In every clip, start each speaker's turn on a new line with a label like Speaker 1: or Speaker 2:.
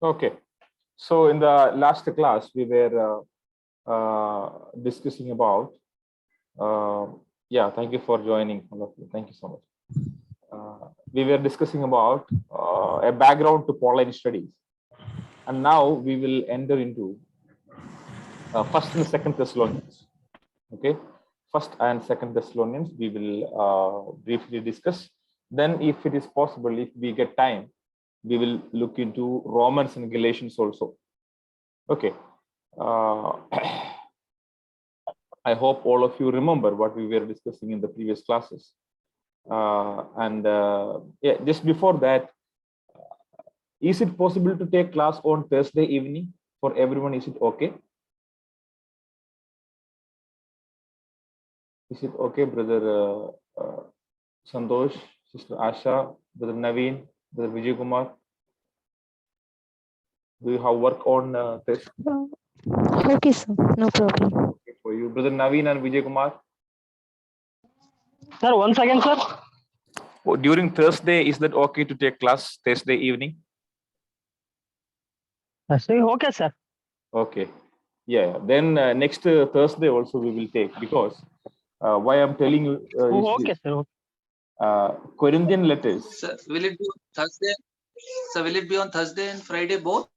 Speaker 1: Okay. So in the last class, we were discussing about. Yeah, thank you for joining, all of you. Thank you so much. We were discussing about a background to Pauline studies, and now we will enter into First and Second Thessalonians. Okay, First and Second Thessalonians we will briefly discuss. Then, if it is possible, if we get time, we will look into Romans and Galatians also. Okay. I hope all of you remember what we were discussing in the previous classes. Yeah, just before that, is it possible to take class on Thursday evening for everyone? Is it okay? Is it okay, brother Santosh, sister Asha, brother Naveen, brother Vijay Kumar? Do you have work on Thursday?
Speaker 2: Okay, sir. No problem.
Speaker 1: Okay, for you, brother Naveen and Vijay Kumar.
Speaker 3: Sir, 1 second, sir.
Speaker 1: Oh, during Thursday, is that okay to take class Thursday evening?
Speaker 3: Okay, sir.
Speaker 1: Okay. Yeah. Then next Thursday also we will take, because why I'm telling you is
Speaker 3: Okay,
Speaker 1: this.
Speaker 3: sir.
Speaker 1: Corinthian letters.
Speaker 4: Sir, will it be on Thursday? Sir, will it be on Thursday and Friday both?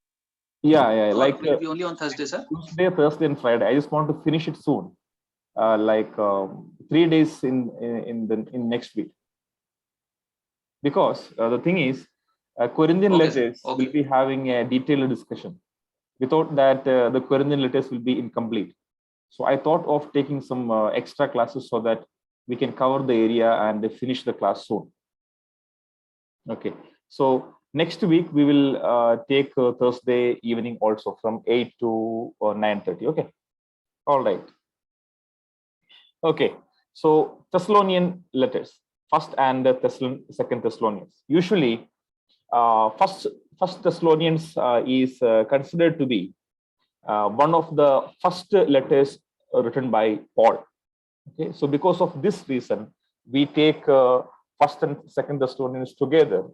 Speaker 1: Yeah, yeah.
Speaker 4: Or
Speaker 1: like
Speaker 4: will it be only on Thursday, sir?
Speaker 1: Tuesday, Thursday, and Friday. I just want to finish it soon. 3 days in next week. Because the thing is, Corinthian letters will be having a detailed discussion. Without that, the Corinthian letters will be incomplete. So I thought of taking some extra classes so that we can cover the area and finish the class soon. Okay. So next week we will take Thursday evening also from 8 to 9:30. Okay. All right. Okay. So Thessalonian letters, First and Second Thessalonians. Usually, First Thessalonians is considered to be one of the first letters written by Paul. Okay, so because of this reason, we take First and Second Thessalonians together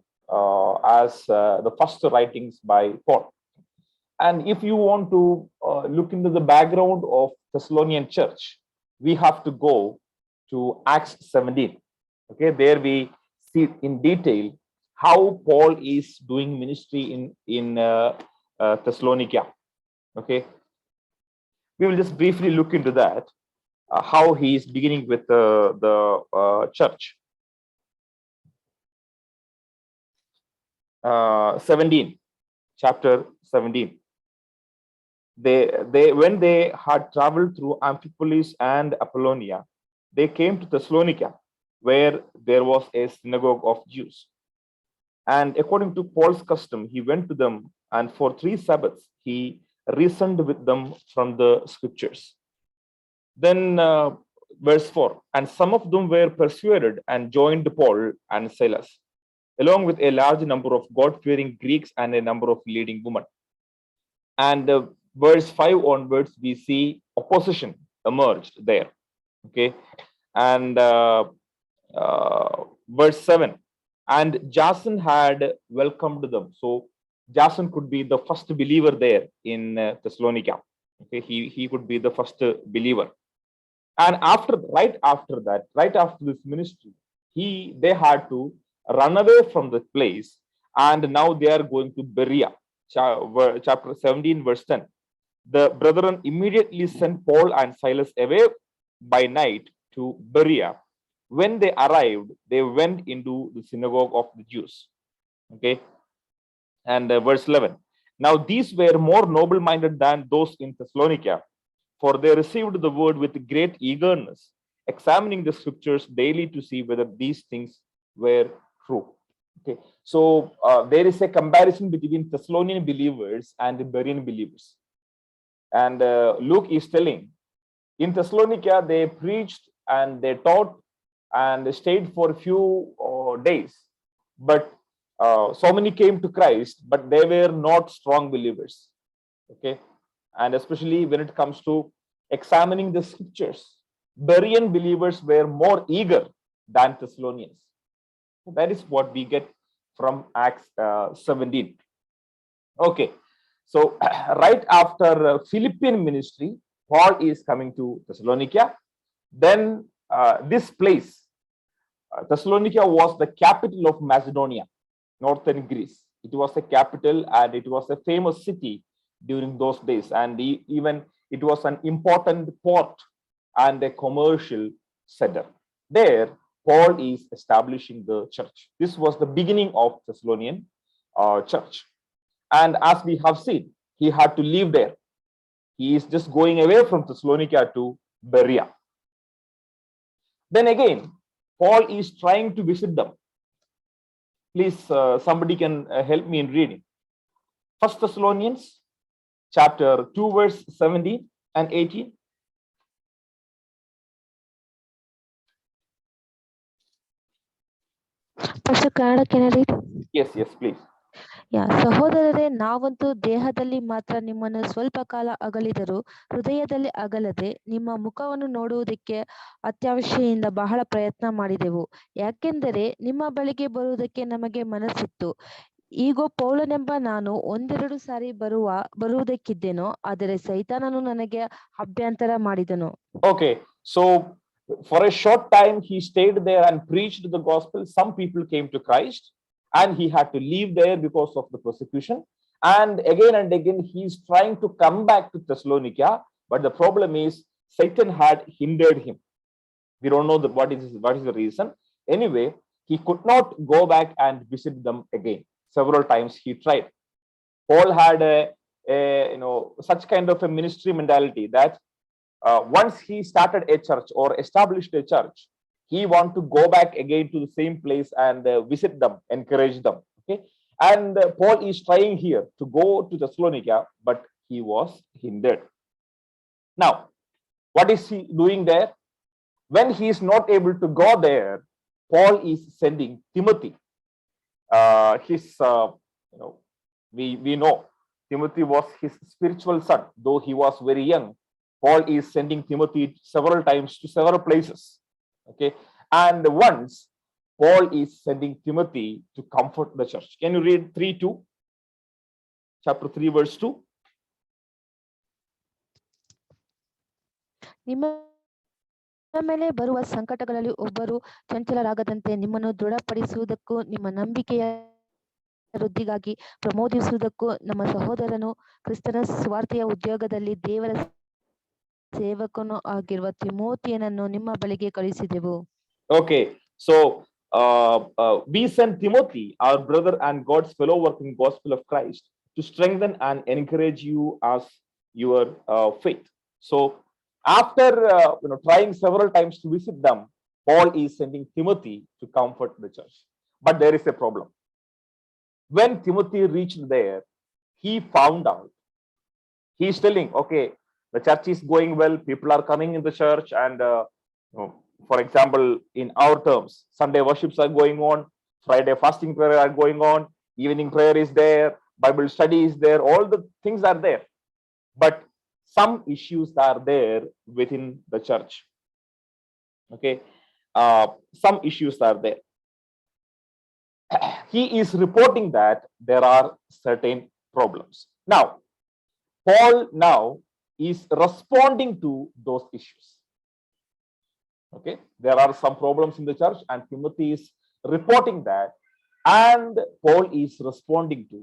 Speaker 1: as the first writings by Paul. And if you want to look into the background of Thessalonian church, we have to go to Acts 17. Okay, there we see in detail how Paul is doing ministry in Thessalonica. Okay, we will just briefly look into that, how he is beginning with the church. 17, chapter 17. They when they had traveled through Amphipolis and Apollonia, they came to Thessalonica, where there was a synagogue of Jews. And according to Paul's custom, he went to them, and for 3 Sabbaths he reasoned with them from the scriptures. Then verse 4, and some of them were persuaded and joined Paul and Silas, along with a large number of God-fearing Greeks and a number of leading women. And verse 5 onwards, we see opposition emerged there. Okay. And verse 7, and Jason had welcomed them. So Jason could be the first believer there in Thessalonica. Okay, he could be the first believer. And right after this ministry, they had to run away from the place, and now they are going to Berea. Chapter 17, verse 10. The brethren immediately sent Paul and Silas away by night to Berea. When they arrived, they went into the synagogue of the Jews. Okay. And verse 11. Now these were more noble-minded than those in Thessalonica, for they received the word with great eagerness, examining the scriptures daily to see whether these things were true. Okay. So there is a comparison between Thessalonian believers and Berean believers. And Luke is telling, in Thessalonica, they preached and they taught and they stayed for a few days. But so many came to Christ, but they were not strong believers. Okay. And especially when it comes to examining the scriptures, Berean believers were more eager than Thessalonians. That is what we get from Acts 17. Okay. So right after Philippian ministry, Paul is coming to Thessalonica. Then this place, Thessalonica was the capital of Macedonia, northern Greece. It was a capital and it was a famous city during those days. And even it was an important port and a commercial center. There, Paul is establishing the church. This was the beginning of Thessalonian church. And as we have seen, he had to leave there. He is just going away from Thessalonica to Berea. Then again, Paul is trying to visit them. Please, somebody can help me in reading. 1 Thessalonians chapter 2, verse 17 and 18.
Speaker 2: Pastor Kannada, can I read?
Speaker 1: Yes, please.
Speaker 2: ಸಹೋದರರೇ, ನಾವಂತೂ ದೇಹದಲ್ಲಿ ಮಾತ್ರ ನಿಮ್ಮನ್ನು ಸ್ವಲ್ಪ ಕಾಲ ಅಗಲಿದರೂ ಹೃದಯದಲ್ಲಿ ಅಗಲದೆ ನಿಮ್ಮ ಮುಖವನ್ನು ನೋಡುವುದಕ್ಕೆ ಅತ್ಯವಶ್ಯದಿಂದ ಬಹಳ ಪ್ರಯತ್ನ ಮಾಡಿದೆವು. ಯಾಕೆಂದರೆ ನಿಮ್ಮ ಬಳಿಗೆ ಬರುವುದಕ್ಕೆ ನಮಗೆ ಮನಸ್ಸಿತ್ತು. ಈಗೋ ಪೌಲನೆಂಬ ನಾನು ಒಂದೆರಡು ಸಾರಿ ಬರುವುದಕ್ಕಿದ್ದೆನೋ, ಆದರೆ ಸೈತಾನನು ನನಗೆ ಅಭ್ಯಂತರ ಮಾಡಿದನು.
Speaker 1: Okay, so for a short time he stayed there and preached the gospel. Some people came to Christ and he had to leave there because of the persecution. And again he's trying to come back to Thessalonica, but the problem is Satan had hindered him. We don't know what is the reason. Anyway, he could not go back and visit them again. Several times he tried. Paul had such kind of a ministry mentality that once he started a church or established a church, he want to go back again to the same place and visit them, encourage them. Okay, and Paul is trying here to go to Thessalonica, but he was hindered. Now, what is he doing there? When he is not able to go there, Paul is sending Timothy. We know Timothy was his spiritual son, though he was very young. Paul is sending Timothy several times to several places. Okay, and once Paul is sending Timothy to comfort the church. Can you read 3:2? Chapter 3, verse 2.
Speaker 2: ನಿಮ್ಮ ಮೇಲೆ ಬರುವ ಸಂಕಟಗಳಲ್ಲಿ ಒಬ್ಬರು ಚಂಚಲರಾಗದಂತೆ ನಿಮ್ಮನ್ನು ದೃಢಪಡಿಸುವುದಕ್ಕೂ ನಿಮ್ಮ ನಂಬಿಕೆಯ ವೃದ್ಧಿಗಾಗಿ ಪ್ರಮೋದಿಸುವುದಕ್ಕೂ ನಮ್ಮ ಸಹೋದರನು ಕ್ರಿಸ್ತನ ಸ್ವಾರ್ಥೆಯ ಉದ್ಯೋಗದಲ್ಲಿ ದೇವರ ಸೇವಕನು ಆಗಿರುವ ತಿಮೋತಿಯನನ್ನು ನಿಮ್ಮ ಬಳಿಗೆ ಕಳುಹಿಸಿದೆವು.
Speaker 1: Okay, so we sent Timothy, our brother and God's fellow work in gospel of Christ, to strengthen and encourage you as your faith. So after trying several times to visit them, Paul is sending Timothy to comfort the church. But there is a problem. When Timothy reached there, he found out, he's telling, okay, the church is going well, people are coming in the church, and for example, in our terms, Sunday worships are going on, Friday fasting prayer are going on, evening prayer is there, Bible study is there, all the things are there. But some issues are there within the church. Okay, some issues are there. He is reporting that there are certain problems. Now, Paul now is responding to those issues. Okay, there are some problems in the church and Timothy is reporting that, and Paul is responding to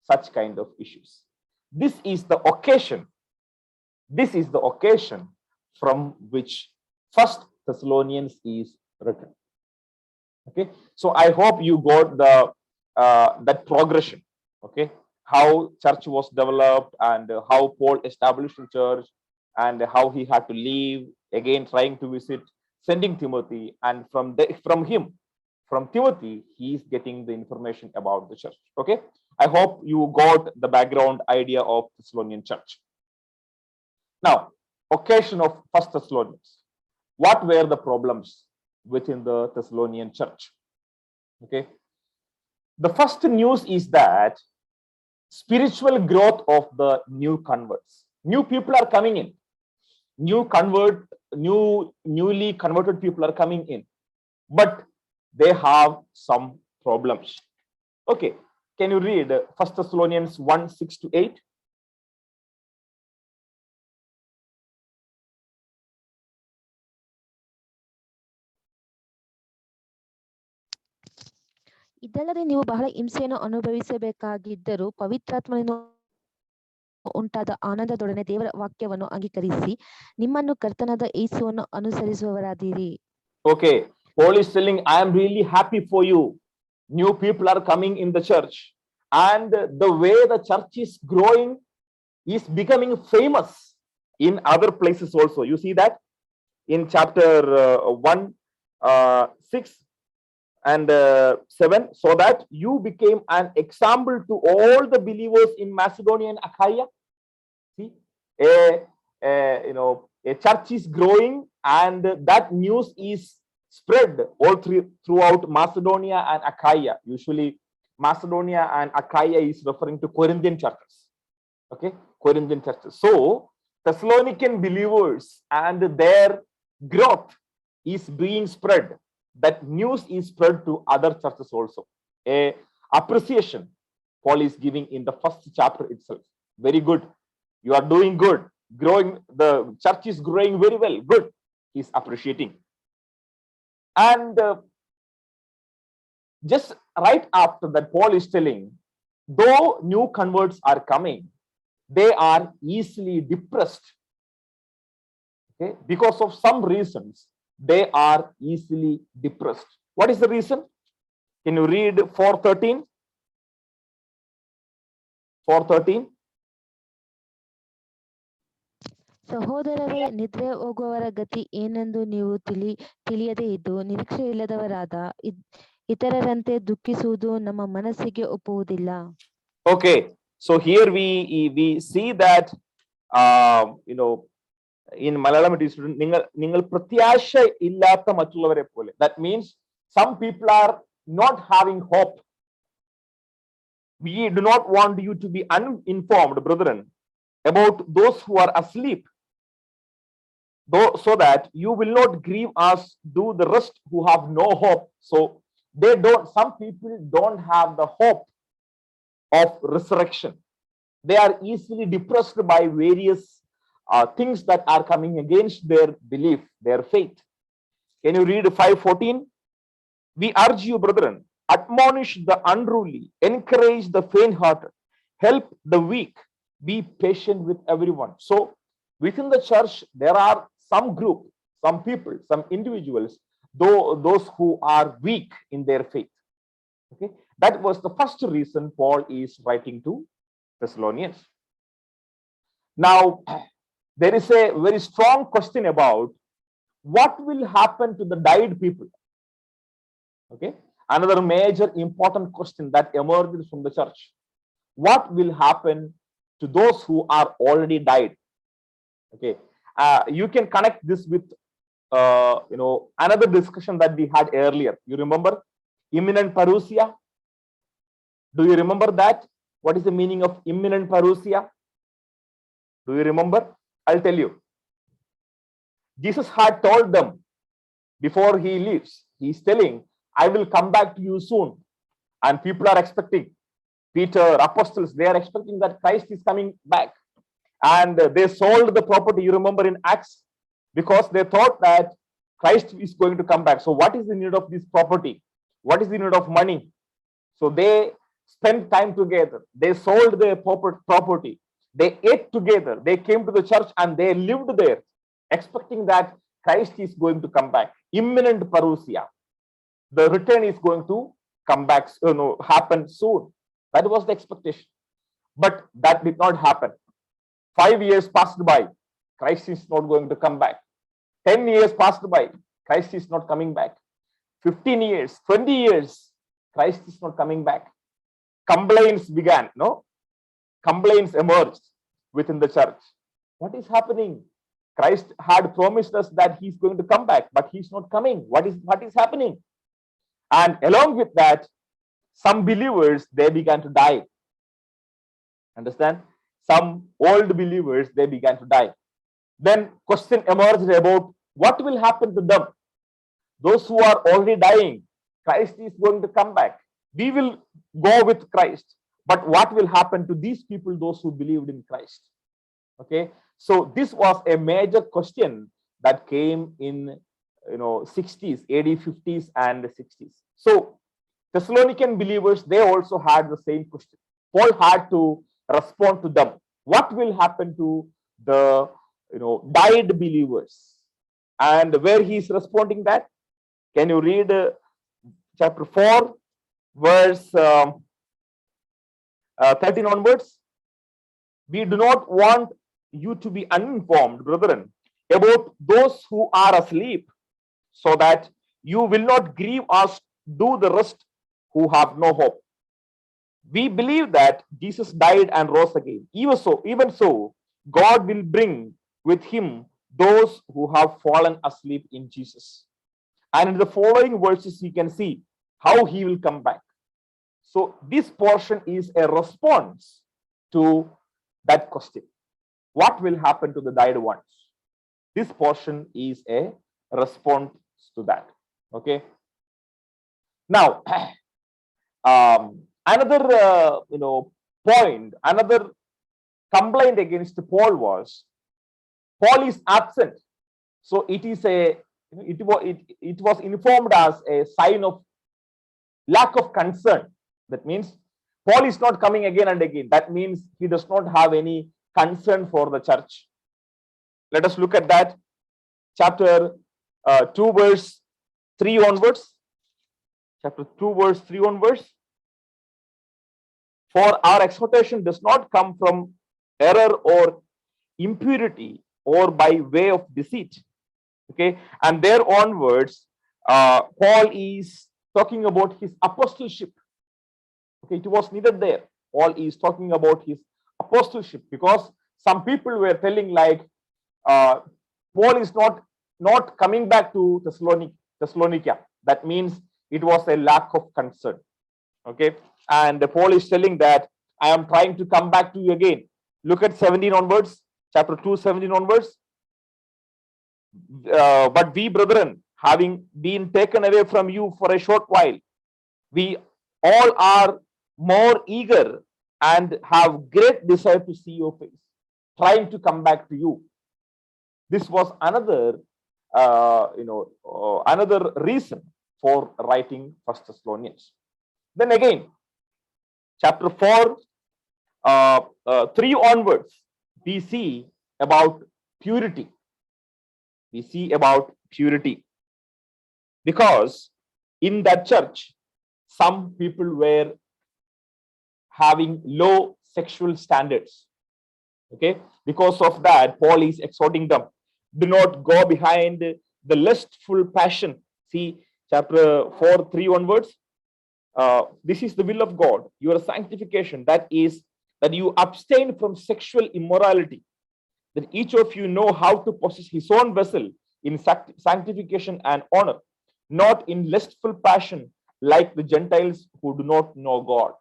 Speaker 1: such kind of issues. This is the occasion from which 1 Thessalonians is written. Okay, so I hope you got that progression. Okay, how church was developed and how Paul established the church and how he had to leave, again trying to visit, sending Timothy, and from Timothy he is getting the information about the church. Okay, I hope you got the background idea of Thessalonian church. Now, occasion of 1 Thessalonians. What were the problems within the Thessalonian church? Okay, the first news is that spiritual growth of the new converts. New people are coming in. Newly converted people are coming in, but they have some problems. Okay, Can you read 1 Thessalonians 1, 6 to 8?
Speaker 2: ಇದಲ್ಲದೆ ನೀವು ಬಹಳ ಹಿಂಸೆಯನ್ನು ಅನುಭವಿಸಬೇಕಾಗಿದ್ದರೂ ಪವಿತ್ರಾತ್ಮನಿಂದ ಉಂಟಾದ ಆನಂದದೊಡನೆ ದೇವರ ವಾಕ್ಯವನ್ನು ಅಂಗೀಕರಿಸಿ ನಿಮ್ಮನ್ನು ಕರ್ತನಾದ ಯೇಸುವನ್ನು ಅನುಸರಿಸುವವರಾದಿರಿ.
Speaker 1: Okay, Paul is telling, I am really happy for you. New people are coming in the church, and the way the church is growing is becoming famous in other places also. You see that in chapter 1, 6 and 7, so that you became an example to all the believers in Macedonia and Achaia. See, a church is growing, and that news is spread all throughout Macedonia and Achaia. Usually Macedonia and Achaia is referring to Corinthian churches. Okay, Corinthian churches. So Thessalonican believers and their growth is being spread. That news is spread to other churches also. A appreciation Paul is giving in the first chapter itself. Very good. You are doing good. Growing, the church is growing very well. Good. He's appreciating. And just right after that, Paul is telling, though new converts are coming, they are easily depressed. Okay, because of some reasons, they are easily depressed. What is the reason? Can you read 4:13? 4:13.
Speaker 2: ಸಹೋದರರೇ, ನಿದ್ರೆ ಹೋಗುವವರ ಗತಿ ಏನೆಂದು ನೀವು ತಿಳಿಯದೇ ಇದ್ದು ನಿರೀಕ್ಷೆ ಇಲ್ಲದವರಾದ ಇತರರಂತೆ ದುಃಖಿಸುವುದು ನಮ್ಮ ಮನಸ್ಸಿಗೆ ಒಪ್ಪುವುದಿಲ್ಲ.
Speaker 1: Okay, so here we see that in Malayalam it is ningal pratyasha illatha mattulavare pole. That means some people are not having hope. We do not want you to be uninformed, brethren, about those who are asleep, so that you will not grieve as do the rest who have no hope. So some people don't have the hope of resurrection. They are easily depressed by various things that are coming against their belief, their faith. Can you read 5:14? We urge you, brethren, admonish the unruly, encourage the faint-hearted, help the weak, be patient with everyone. So within the church, there are some group, some people, some individuals, those who are weak in their faith. Okay, that was the first reason Paul is writing to Thessalonians. Now, there is a very strong question about what will happen to the died people. Okay, another major important question that emerged from the church. What will happen to those who are already died? Okay, you can connect this with another discussion that we had earlier. You remember imminent parousia? Do you remember that? What is the meaning of imminent parousia? Do you remember? I'll tell you. Jesus had told them before he leaves, he's telling, I will come back to you soon. And people are expecting, Peter, apostles, they are expecting that Christ is coming back. And they sold the property, you remember in Acts, because they thought that Christ is going to come back. So what is the need of this property? What is the need of money? So they spent time together. They sold their property. They ate together. They came to the church and they lived there, expecting that Christ is going to come back. Imminent parousia. The return is going to come back, happen soon. That was the expectation. But that did not happen. 5 years passed by. Christ is not going to come back. 10 years passed by. Christ is not coming back. 15 years, 20 years, Christ is not coming back. Complaints began, no? Complaints emerged within the church. What is happening? Christ had promised us that he's going to come back, but he's not coming. What is happening? And along with that, some believers, they began to die. Understand? Some old believers, they began to die. Then question emerged about what will happen to them. Those who are already dying, Christ is going to come back. We will go with Christ. But what will happen to these people, those who believed in Christ? Okay, so this was a major question that came in 60s, AD 50s and 60s. So Thessalonican believers, they also had the same question. Paul had to respond to them. What will happen to the died believers? And where he is responding that? Can you read chapter 4, verse 13 onwards? We do not want you to be uninformed, brethren, about those who are asleep, so that you will not grieve as do the rest who have no hope. We believe that Jesus died and rose again. Even so, God will bring with him those who have fallen asleep in Jesus. And in the following verses, you can see how he will come back. So this portion is a response to that question. What will happen to the died ones? This portion is a response to that. Okay. Now, another point, another complaint against Paul was Paul is absent. So it was informed as a sign of lack of concern. That means Paul is not coming again and again. That means he does not have any concern for the church. Let us look at that. Chapter 2, verse 3 onwards. Chapter 2, verse 3 onwards. For our exhortation does not come from error or impurity or by way of deceit. Okay, and there onwards, Paul is talking about his apostleship. Okay, it was needed there. Paul is talking about his apostleship, because some people were telling like Paul is not coming back to Thessalonica. That means it was a lack of concern. Okay, and Paul is telling that I am trying to come back to you again. Look at 17 onwards, chapter 2, 17 onwards. But we, brethren, having been taken away from you for a short while, we all are more eager and have great desire to see your face, trying to come back to you. This was another another reason for writing 1 Thessalonians. Then again, chapter 4, 3 onwards, we see about purity. We see about purity, because in that church, some people were having low sexual standards. Okay, because of that, Paul is exhorting them, do not go behind the lustful passion. See chapter 4, 3 onwards. This is the will of God, your sanctification, that is that you abstain from sexual immorality, that each of you know how to possess his own vessel in sanctification and honor, not in lustful passion like the Gentiles who do not know God.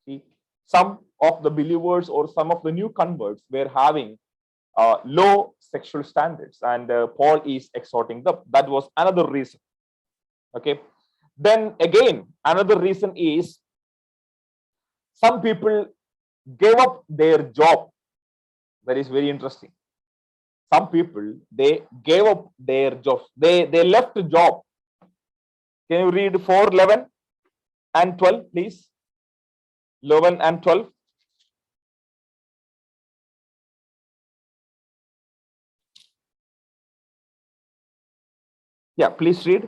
Speaker 1: See, some of the believers or some of the new converts were having low sexual standards, and Paul is exhorting them. That was another reason. Okay, then again, another reason is some people gave up their job. That is very interesting. Some people, they gave up their jobs. They left the job. Can you read 4, 11 and 12, please? 11 and 12. Yeah, please read.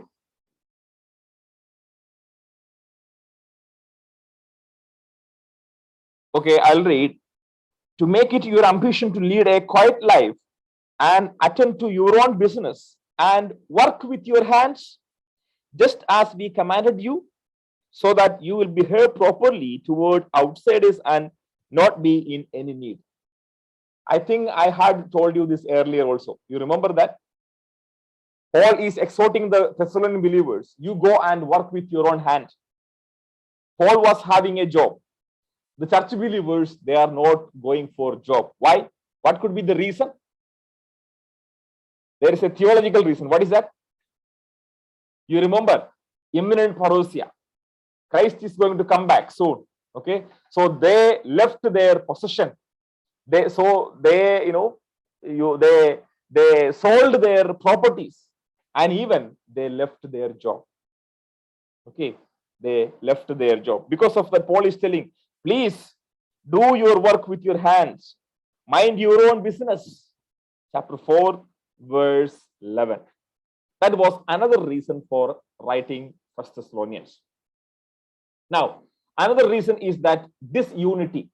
Speaker 1: Okay, I'll read. To make it your ambition to lead a quiet life and attend to your own business and work with your hands, just as we commanded you, so that you will behave properly toward outsiders and not be in any need. I think I had told you this earlier also. You remember that? Paul is exhorting the Thessalonian believers, you go and work with your own hand. Paul was having a job. The church believers, they are not going for job. Why? What could be the reason? There is a theological reason. What is that? You remember, imminent parousia. Christ is going to come back soon. Okay, so they left their possession. They sold their properties, and even they left their job. Okay, they left their job. Because of that, Paul is telling, please do your work with your hands, mind your own business. Chapter 4, verse 11. That was another reason for writing First Thessalonians. Now, another reason is that this unity,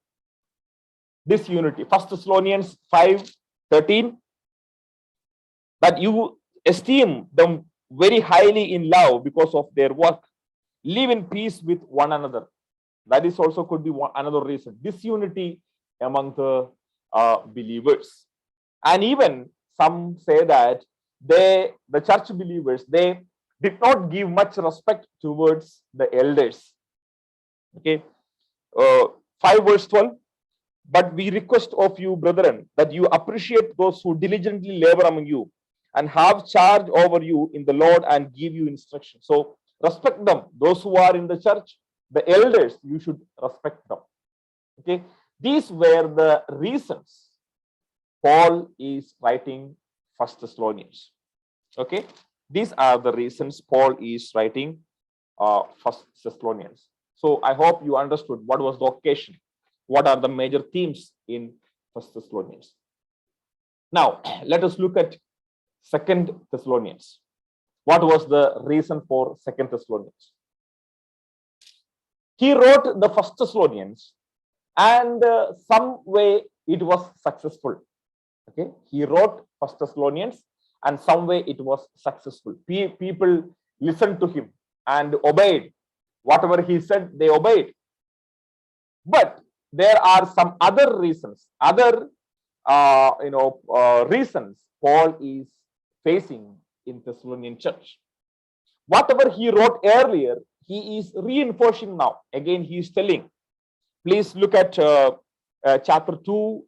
Speaker 1: First Thessalonians 5:13, that you esteem them very highly in love because of their work, live in peace with one another. That is also could be another reason. This unity among the believers. And even some say that the church believers, they did not give much respect towards the elders. Okay, 5 verse 12. But we request of you, brethren, that you appreciate those who diligently labor among you and have charge over you in the Lord and give you instruction. So respect them. Those who are in the church, the elders, you should respect them. Okay, these were the reasons Paul is writing First Thessalonians. Okay, these are the reasons Paul is writing First Thessalonians. So I hope you understood what was the occasion, what are the major themes in First Thessalonians. Now let us look at Second Thessalonians. What was the reason for Second Thessalonians? He wrote the First Thessalonians, and some way it was successful. Okay, he wrote First Thessalonians, and some way it was successful. People listened to him and obeyed. Whatever he said, they obeyed. But there are some other reasons, reasons Paul is facing in Thessalonian church. Whatever he wrote earlier, he is reinforcing now. Again, he is telling. Please look at chapter 2,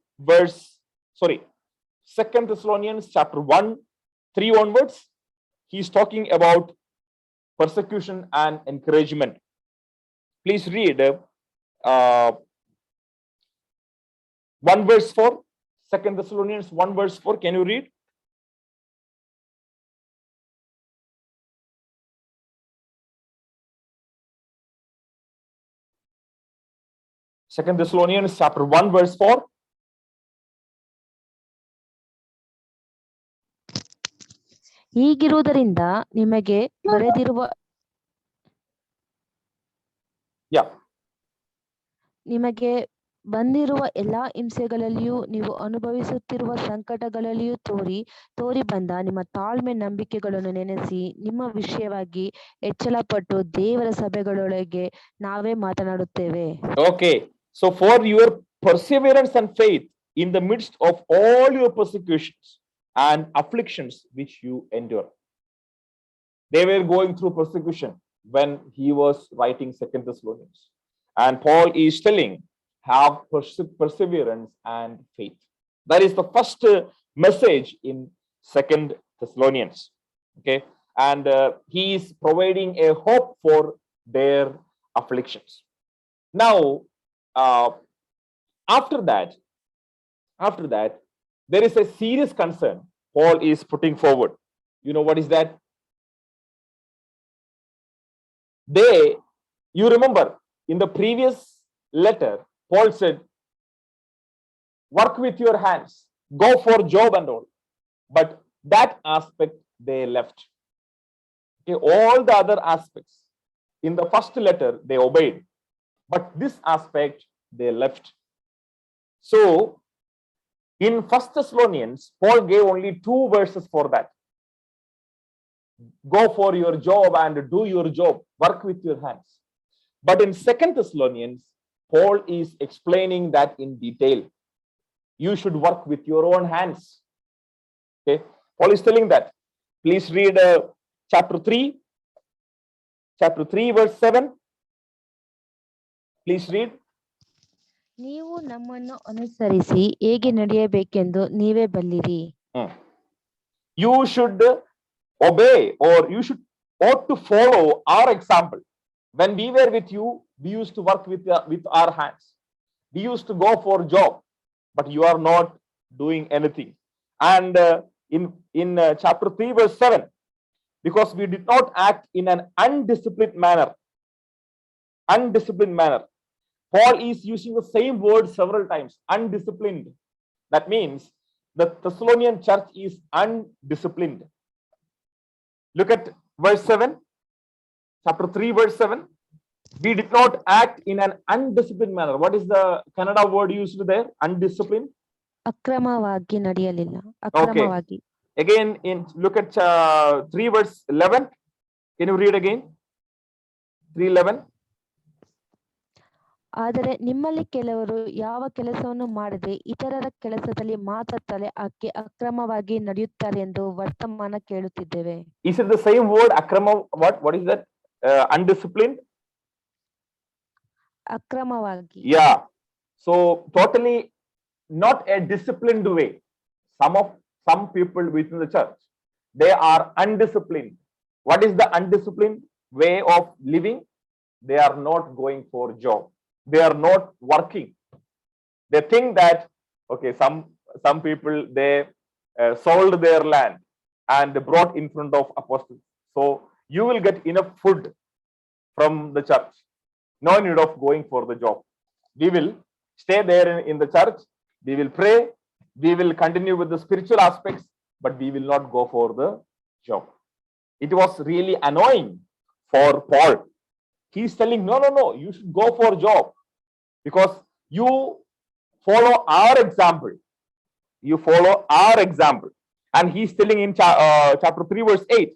Speaker 1: Second Thessalonians chapter 1, 3 onwards. He is talking about persecution and encouragement. Please read 1 verse 4. Second Thessalonians 1 verse 4. Can you read? Second Thessalonians chapter 1 verse 4.
Speaker 2: ಹೀಗಿರುವುದರಿಂದ ನಿಮಗೆ ಬರೆದಿರುವ ನಿಮಗೆ ಬಂದಿರುವ ಎಲ್ಲಾ ಹಿಂಸೆಗಳಲ್ಲಿಯೂ ನೀವು ಅನುಭವಿಸುತ್ತಿರುವ ಸಂಕಟಗಳಲ್ಲಿಯೂ ತೋರಿ ಬಂದ ನಿಮ್ಮ ತಾಳ್ಮೆ ನಂಬಿಕೆಗಳನ್ನು ನೆನೆಸಿ ನಿಮ್ಮ ವಿಷಯವಾಗಿ ಹೆಚ್ಚಳಪಟ್ಟು ದೇವರ ಸಭೆಗಳೊಳಗೆ ನಾವೇ ಮಾತನಾಡುತ್ತೇವೆ.
Speaker 1: Okay, so for your perseverance and faith in the midst of all your persecutions and afflictions which you endure. They were going through persecution when he was writing Second Thessalonians, and Paul is telling, have perseverance and faith. That is the first message in Second Thessalonians. Okay, and he is providing a hope for their afflictions. Now, after that, there is a serious concern Paul is putting forward. You know what is that? You remember in the previous letter, Paul said, work with your hands, go for job and all. But that aspect they left. Okay, all the other aspects in the first letter they obeyed, but this aspect they left. So in First Thessalonians, Paul gave only 2 verses for that. Go for your job and do your job, work with your hands. But in Second Thessalonians, Paul is explaining that in detail. You should work with your own hands. Okay, Paul is telling that. Please read chapter 3 verse 7. Please read.
Speaker 2: ನೀವು ನಮ್ಮನ್ನು ಅನುಸರಿಸಿ ಹೇಗೆ ನಡೆಯಬೇಕೆಂದು ನೀವೇ ಬಲ್ಲಿರಿ.
Speaker 1: You should obey, or you ought to follow our example. When we were with you, we used to work with our hands. We used to go for job, but you are not doing anything. And in chapter 3, verse 7, because we did not act in an undisciplined manner. Undisciplined manner. Paul is using the same word several times. Undisciplined. That means the Thessalonian church is undisciplined. Look at verse 7, chapter 3, verse 7. We did not act in an undisciplined manner. What is the Kannada word used there? Undisciplined.
Speaker 2: ಅಕ್ರಮವಾಗಿ ನಡೆಯಲಿಲ್ಲ.
Speaker 1: Okay.
Speaker 2: ಅಕ್ರಮವಾಗಿ.
Speaker 1: Again, look at 3 verse 11. Can you read again? 3:11.
Speaker 2: ಆದರೆ ನಿಮ್ಮಲ್ಲಿ ಕೆಲವರು ಯಾವ ಕೆಲಸವನ್ನು ಮಾಡದೆ ಇತರರ ಕೆಲಸದಲ್ಲಿ ಮಾತ್ರ ತಲೆ ಹಾಕಿ ಅಕ್ರಮವಾಗಿ ನಡೆಯುತ್ತಾರೆ ಎಂದು ವರ್ತಮಾನ ಕೇಳುತ್ತಿದ್ದೇವೆ.
Speaker 1: Is it the same word akrama? What is that? Undisciplined.
Speaker 2: ಅಕ್ರಮವಾಗಿ.
Speaker 1: Yeah. So totally not a disciplined way. Some people within the church, they are undisciplined. What is the undisciplined way of living? They are not going for job. They are not working. They think that, okay, some people, they sold their land and brought in front of apostles. So you will get enough food from the church. No need of going for the job. We will stay there in the church. We will pray. We will continue with the spiritual aspects, but we will not go for the job. It was really annoying for Paul. He's telling, no, you should go for job because you follow our example. You follow our example. And he's telling in chapter 3, verse 8,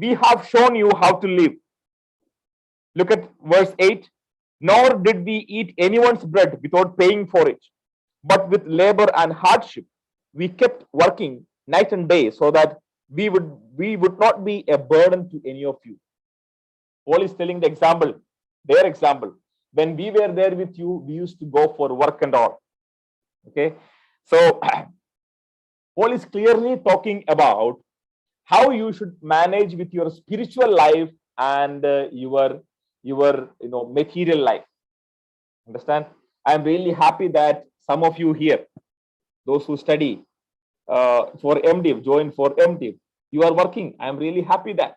Speaker 1: we have shown you how to live. Look at verse 8. Nor did we eat anyone's bread without paying for it, but with labor and hardship, we kept working night and day so that we would not be a burden to any of you. Paul is telling the example, their example. When we were there with you, we used to go for work and all. Okay. So Paul is clearly talking about how you should manage with your spiritual life and your material life. Understand? I'm really happy that some of you here, those who study for MDiv, join for MDiv, you are working. I'm really happy that.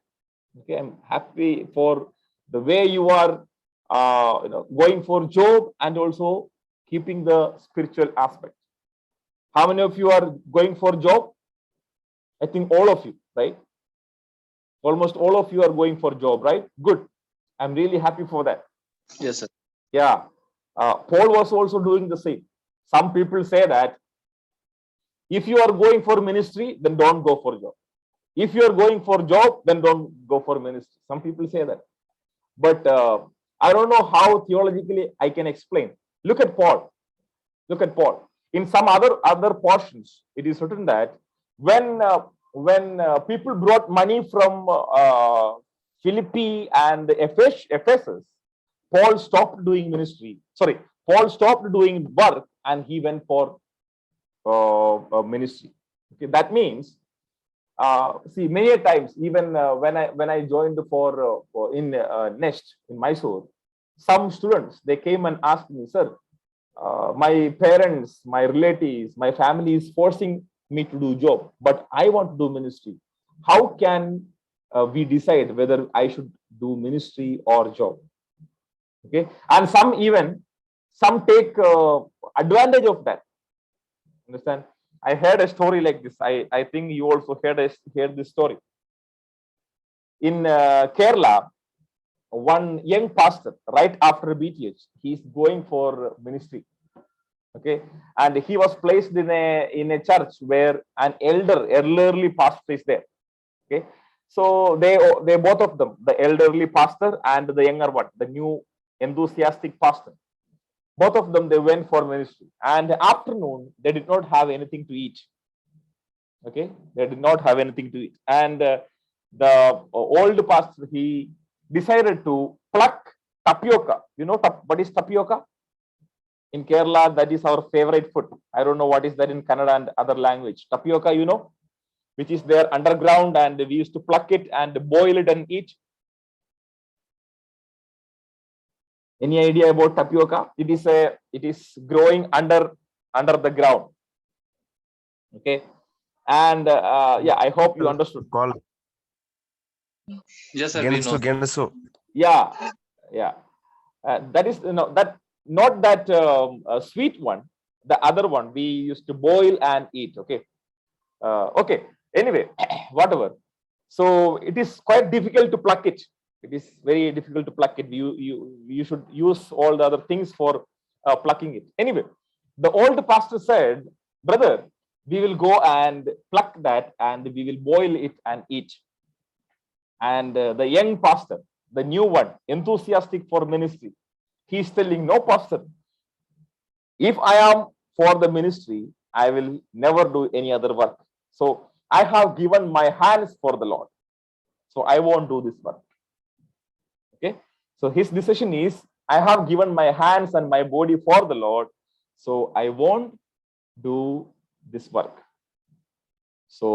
Speaker 1: Okay, I'm happy for the way you are going for job and also keeping the spiritual aspect. How many of you are going for job? I think all of you, right? Almost all of you are going for job, right? Good. I'm really happy for that.
Speaker 4: Yes, sir.
Speaker 1: Yeah. Paul was also doing the same. Some people say that if you are going for ministry, then don't go for job. If you are going for job, then don't go for ministry. Some people say that. But I don't know how theologically I can explain. Look at Paul. Look at Paul. In some other portions, it is written that when people brought money from Philippi and Ephesus, Paul stopped doing ministry. Sorry, Paul stopped doing work and he went for ministry. Okay, that means, see, many times, even when I joined for in Nest in Mysore, some students, they came and asked me, sir, my parents, my relatives, my family is forcing me to do job, but I want to do ministry. How can we decide whether I should do ministry or job? Okay, and some take advantage of that. Understand? I heard a story like this. I think you also heard this story. In Kerala, one young pastor, right after BTH, he's going for ministry. Okay, and he was placed in a church where an elderly pastor is there. Okay, so they both of them, the elderly pastor and the younger one, the new enthusiastic pastor, both of them, they went for ministry. And afternoon, they did not have anything to eat. Okay, they did not have anything to eat. And the old pastor, he decided to pluck tapioca. You know what is tapioca? In Kerala, that is our favorite food. I don't know what is that in Kannada and other language. Tapioca, you know, which is there underground, and we used to pluck it and boil it and eat. Any idea about tapioca? It is growing under the ground. Okay, and yeah, I hope you understood.
Speaker 3: Call
Speaker 4: Yes, sir. We know.
Speaker 3: Genesu.
Speaker 1: Yeah, yeah. That is that not that sweet one. The other one we used to boil and eat. Okay. Okay. Anyway, whatever. So it is quite difficult to pluck it. It is very difficult to pluck it. You should use all the other things for plucking it. Anyway, the old pastor said, brother, we will go and pluck that and we will boil it and eat. And the young pastor, the new one, enthusiastic for ministry, he's telling, no, pastor, if I am for the ministry, I will never do any other work. So I have given my hands for the Lord. So I won't do this work. Okay. So his decision is, I have given my hands and my body for the Lord. So I won't do this work. So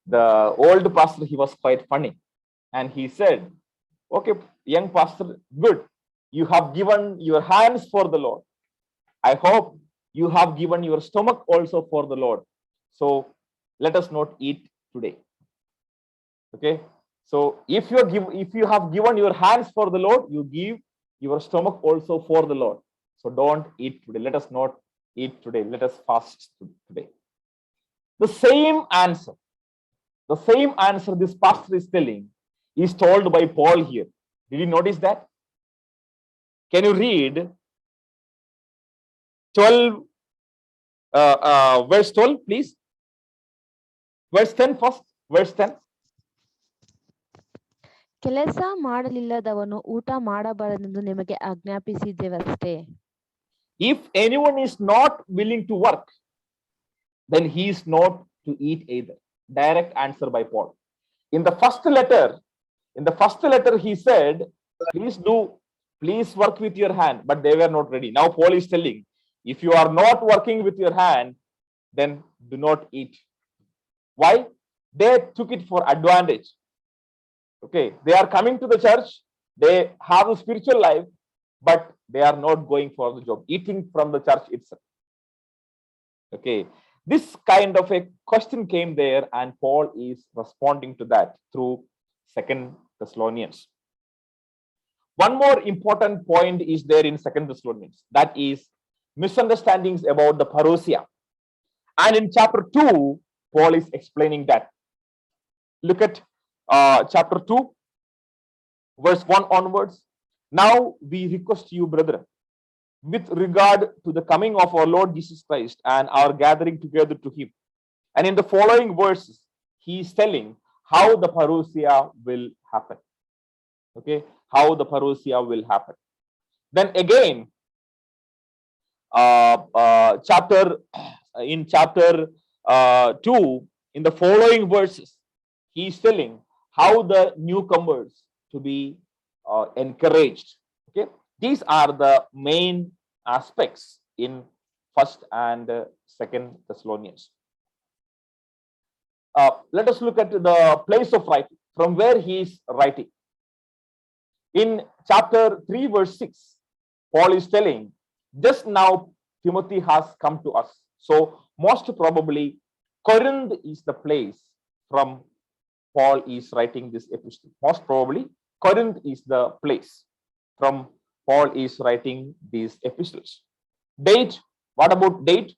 Speaker 1: the old pastor, he was quite funny. And he said, okay, young pastor, good. You have given your hands for the Lord. I hope you have given your stomach also for the Lord. So let us not eat today. Okay. So if you have given your hands for the Lord, you give your stomach also for the Lord. So don't eat today. Let us not eat today. Let us fast today. The same answer this pastor is telling is told by Paul here. Did you notice that? Can you read 12, verse 12, please? Verse 10 first. Verse 10.
Speaker 2: ಕೆಲಸ ಮಾಡಲಿಲ್ಲದವನು ಊಟ ಮಾಡಬಾರದೆಂದು ನಿಮಗೆ ಆಜ್ಞಾಪಿಸಿದ್ದೇವಷ್ಟೇ.
Speaker 1: If anyone is not willing to work, then he is not to eat either. Direct answer by Paul. In the first letter he said, please work with your hand, but they were not ready. Now Paul is telling, if you are not working with your hand, then do not eat. Why? They took it for advantage. Okay, they are coming to the church, they have a spiritual life, but they are not going for the job, eating from the church itself. Okay, this kind of a question came there, and Paul is responding to that through 2 Thessalonians. One more important point is there in 2 Thessalonians, that is misunderstandings about the parousia. And in chapter 2, Paul is explaining that. Look at chapter 2, verse 1 onwards. Now we request you, brethren, with regard to the coming of our Lord Jesus Christ and our gathering together to him. And in the following verses, he is telling how the parousia will happen. Okay, how the parousia will happen. Then again, in chapter 2, in the following verses, he is telling how the newcomers to be encouraged. Okay, these are the main aspects in 1st and 2nd Thessalonians. Let us look at the place of writing, from where he is writing. In chapter 3, verse 6, Paul is telling, just now Timothy has come to us. So most probably Corinth is the place from Paul is writing this epistle. Most probably Corinth is the place from Paul is writing these epistles. Date, what about date?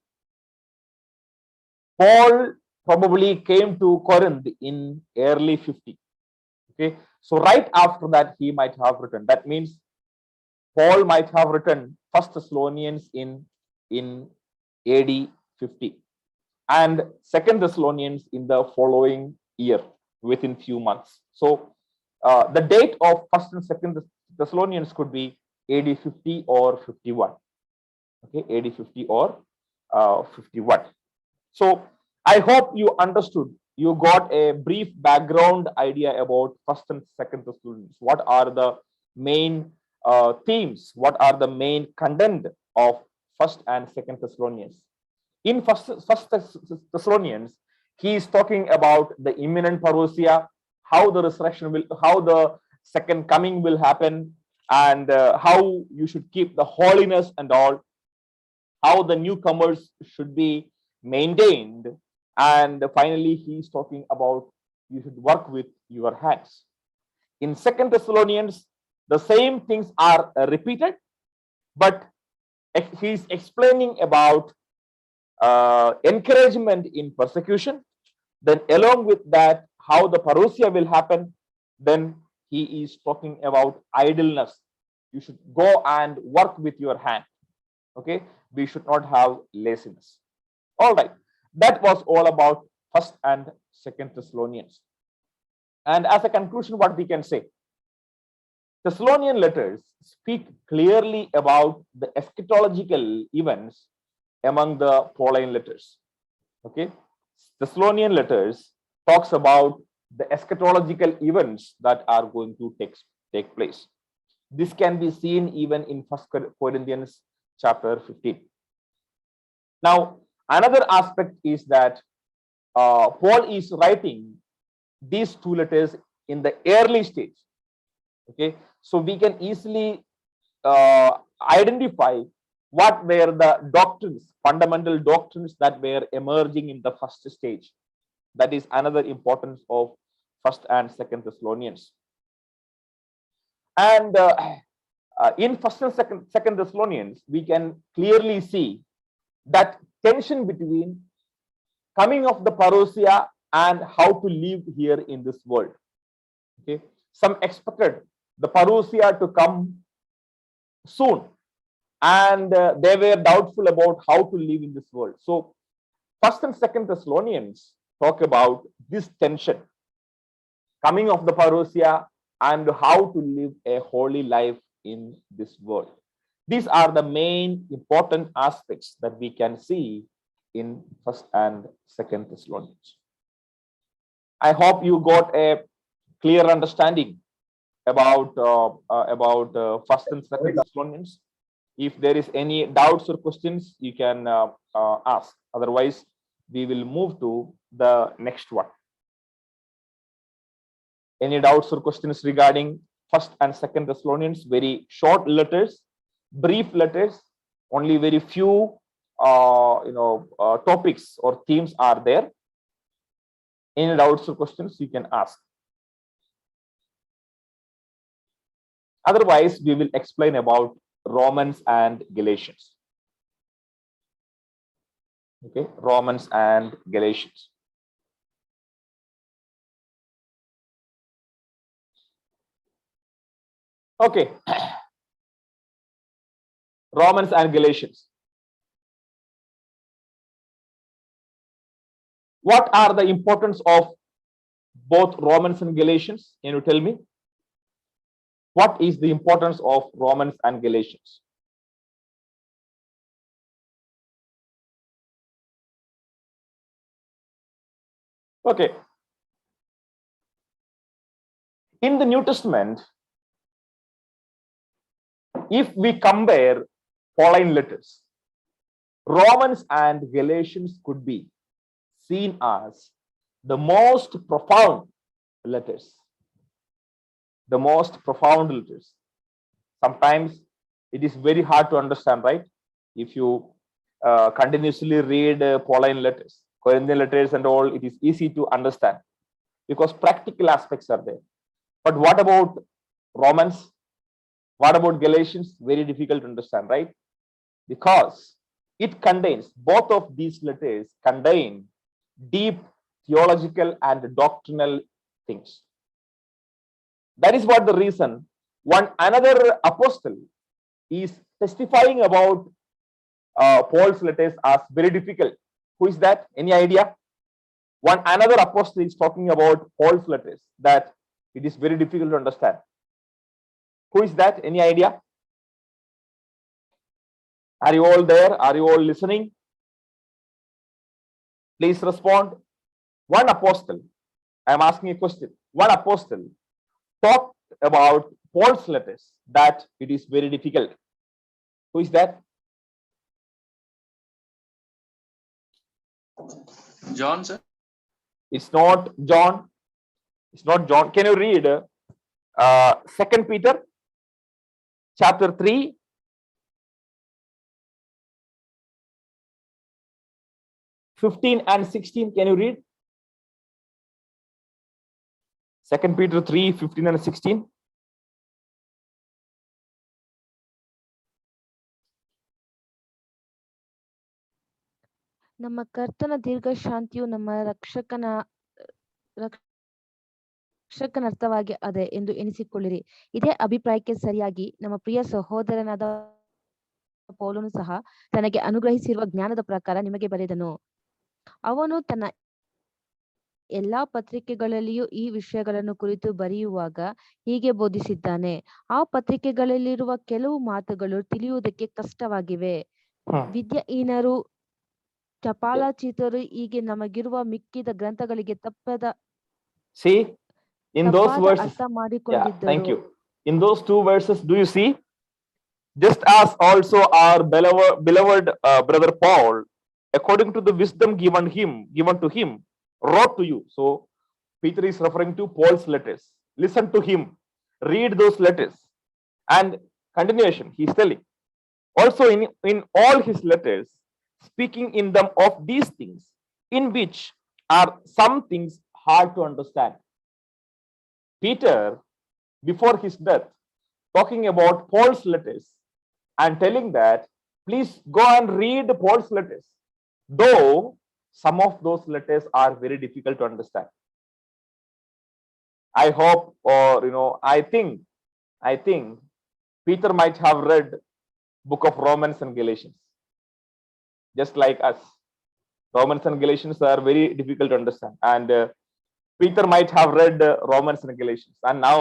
Speaker 1: Paul probably came to Corinth in early 50. Okay, so right after that he might have written. That means Paul might have written 1 Thessalonians in AD 50 and 2 Thessalonians in the following year, within few months. So the date of 1st and 2nd Thessalonians could be AD 50 or 51. Okay, AD 50 or 51. So I hope you understood. You got a brief background idea about 1st and 2nd Thessalonians. What are the main themes? What are the main content of 1st and 2nd Thessalonians? In 1st Thessalonians, he is talking about the imminent parousia, how the resurrection will, how the second coming will happen, and how you should keep the holiness and all, how the newcomers should be maintained. And finally, he's talking about you should work with your hands. In Second Thessalonians, the same things are repeated, but he's explaining about encouragement in persecution. Then along with that, how the parousia will happen. Then he is talking about idleness. You should go and work with your hand. Okay, we should not have laziness. All right, that was all about First and Second Thessalonians. And as a conclusion, what we can say, Thessalonian letters speak clearly about the eschatological events among the Pauline letters. Okay, Thessalonian letters talks about the eschatological events that are going to take place. This can be seen even in First Corinthians chapter 15. Now, another aspect is that Paul is writing these two letters in the early stage. Okay, so we can easily identify what were the doctrines, fundamental doctrines that were emerging in the first stage. That is another importance of First and Second Thessalonians. And in First and Second Thessalonians, we can clearly see that tension between coming of the parousia and how to live here in this world. Okay, some expected the parousia to come soon, and they were doubtful about how to live in this world. So First and Second Thessalonians talk about this tension, coming of the parousia and how to live a holy life in this world. These are the main important aspects that we can see in First and Second Thessalonians. I hope you got a clear understanding about First and Second Thessalonians. If there is any doubts or questions, you can ask. Otherwise, we will move to the next one. Any doubts or questions regarding First and Second Thessalonians? Very short letters, brief letters, only very few topics or themes are there. Any doubts or questions you can ask. Otherwise, we will explain about Romans and Galatians. Okay, Romans and Galatians. Okay, Romans and Galatians. What are the importance of both Romans and Galatians? Can you tell me? What is the importance of Romans and Galatians? Okay. In the New Testament, if we compare Pauline letters, Romans and Galatians could be seen as the most profound letters. The most profound letters. Sometimes it is very hard to understand, right? If you continuously read Pauline letters, Corinthian letters and all, it is easy to understand because practical aspects are there. But what about Romans? What about Galatians? Very difficult to understand, right? Because it contains, both of these letters contain deep theological and doctrinal things. That is what the reason one another apostle is testifying about Paul's letters as very difficult. Who is that? Any idea? One another apostle is talking about Paul's letters that it is very difficult to understand. Who is that? Any idea? Are you all there? Are you all listening? Please respond. One apostle, I am asking a question. One apostle talked about Paul's letters that it is very difficult. Who is that?
Speaker 4: John, sir.
Speaker 1: It's not John. It's not John. Can you read 2 Peter chapter 3, (15 and 16). Can you read? 2 Peter 3, 15 and 16.
Speaker 2: ನಮ್ಮ ಕರ್ತನ ದೀರ್ಘ ಶಾಂತಿಯು ನಮ್ಮ ರಕ್ಷಕನರ್ಥವಾಗಿ ಅದೆ ಎಂದು ಎಣಿಸಿಕೊಳ್ಳಿರಿ. ಇದೇ ಅಭಿಪ್ರಾಯಕ್ಕೆ ಸರಿಯಾಗಿ ನಮ್ಮ ಪ್ರಿಯ ಸಹೋದರನಾದ ಪೌಲನು ಸಹ ತನಗೆ ಅನುಗ್ರಹಿಸಿರುವ ಜ್ಞಾನದ ಪ್ರಕಾರ ನಿಮಗೆ ಬರೆದನು. ಅವನು ತನ್ನ ಎಲ್ಲಾ ಪತ್ರಿಕೆಗಳಲ್ಲಿಯೂ ಈ ವಿಷಯಗಳನ್ನು ಕುರಿತು ಬರೆಯುವಾಗ ಹೀಗೆ ಬೋಧಿಸಿದ್ದಾನೆ. ಆ ಪತ್ರಿಕೆಗಳಲ್ಲಿರುವ ಕೆಲವು ಮಾತುಗಳು ತಿಳಿಯುವುದಕ್ಕೆ ಕಷ್ಟವಾಗಿವೆ. ವಿದ್ಯಾಹೀನರು, ಚಪಾಲಾಚೀತರು, ಹೀಗೆ ನಮಗಿರುವ ಮಿಕ್ಕಿದ ಗ್ರಂಥಗಳಿಗೆ ತಪ್ಪಾದ ಅರ್ಥ ಮಾಡಿಕೊಂಡಿದ್ದರು.
Speaker 1: Thank you. In those two verses, do you see? Just as also our beloved brother Paul, according to the wisdom given to him, wrote to you. So Peter is referring to Paul's letters. Listen to him, read those letters, and continuation, he is telling also in all his letters, speaking in them of these things, in which are some things hard to understand. Peter, before his death, talking about Paul's letters and telling that please go and read Paul's letters, though some of those letters are very difficult to understand. I hope, or I think Peter might have read book of Romans and Galatians, just like us. Romans and Galatians are very difficult to understand, and Peter might have read Romans and Galatians, and now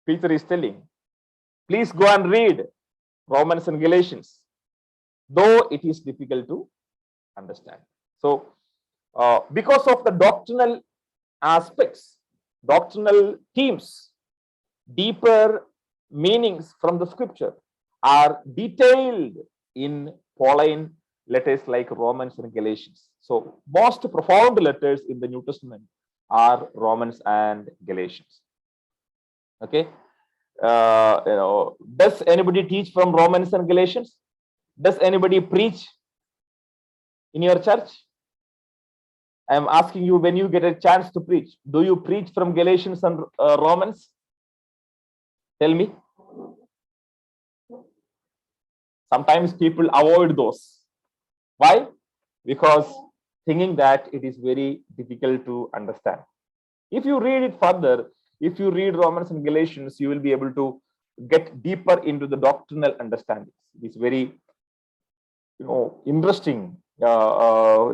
Speaker 1: Peter is telling, please go and read Romans and Galatians, though it is difficult to understand. So because of the doctrinal aspects, doctrinal themes, deeper meanings from the scripture are detailed in Pauline letters like Romans and Galatians. So most profound letters in the New Testament are Romans and Galatians. Okay. Does anybody teach from Romans and Galatians? Does anybody preach in your church? I am asking you, when you get a chance to preach, do you preach from Galatians and Romans? Tell me. Sometimes people avoid those. Why? Because thinking that it is very difficult to understand. If you read it further, if you read Romans and Galatians, you will be able to get deeper into the doctrinal understanding. It's very interesting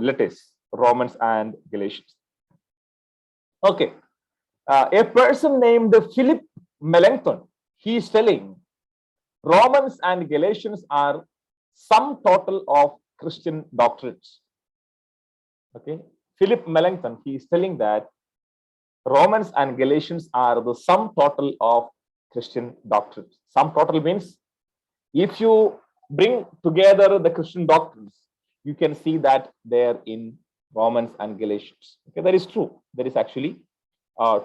Speaker 1: letters, Romans and Galatians. Okay. A person named Philip Melanchthon, he is telling Romans and Galatians are sum total of Christian doctrines. Okay. Philip Melanchthon, he is telling that Romans and Galatians are the sum total of Christian doctrines. Sum total means if you bring together the Christian doctrines, you can see that they are in Romans and Galatians. Okay, that is true. That is actually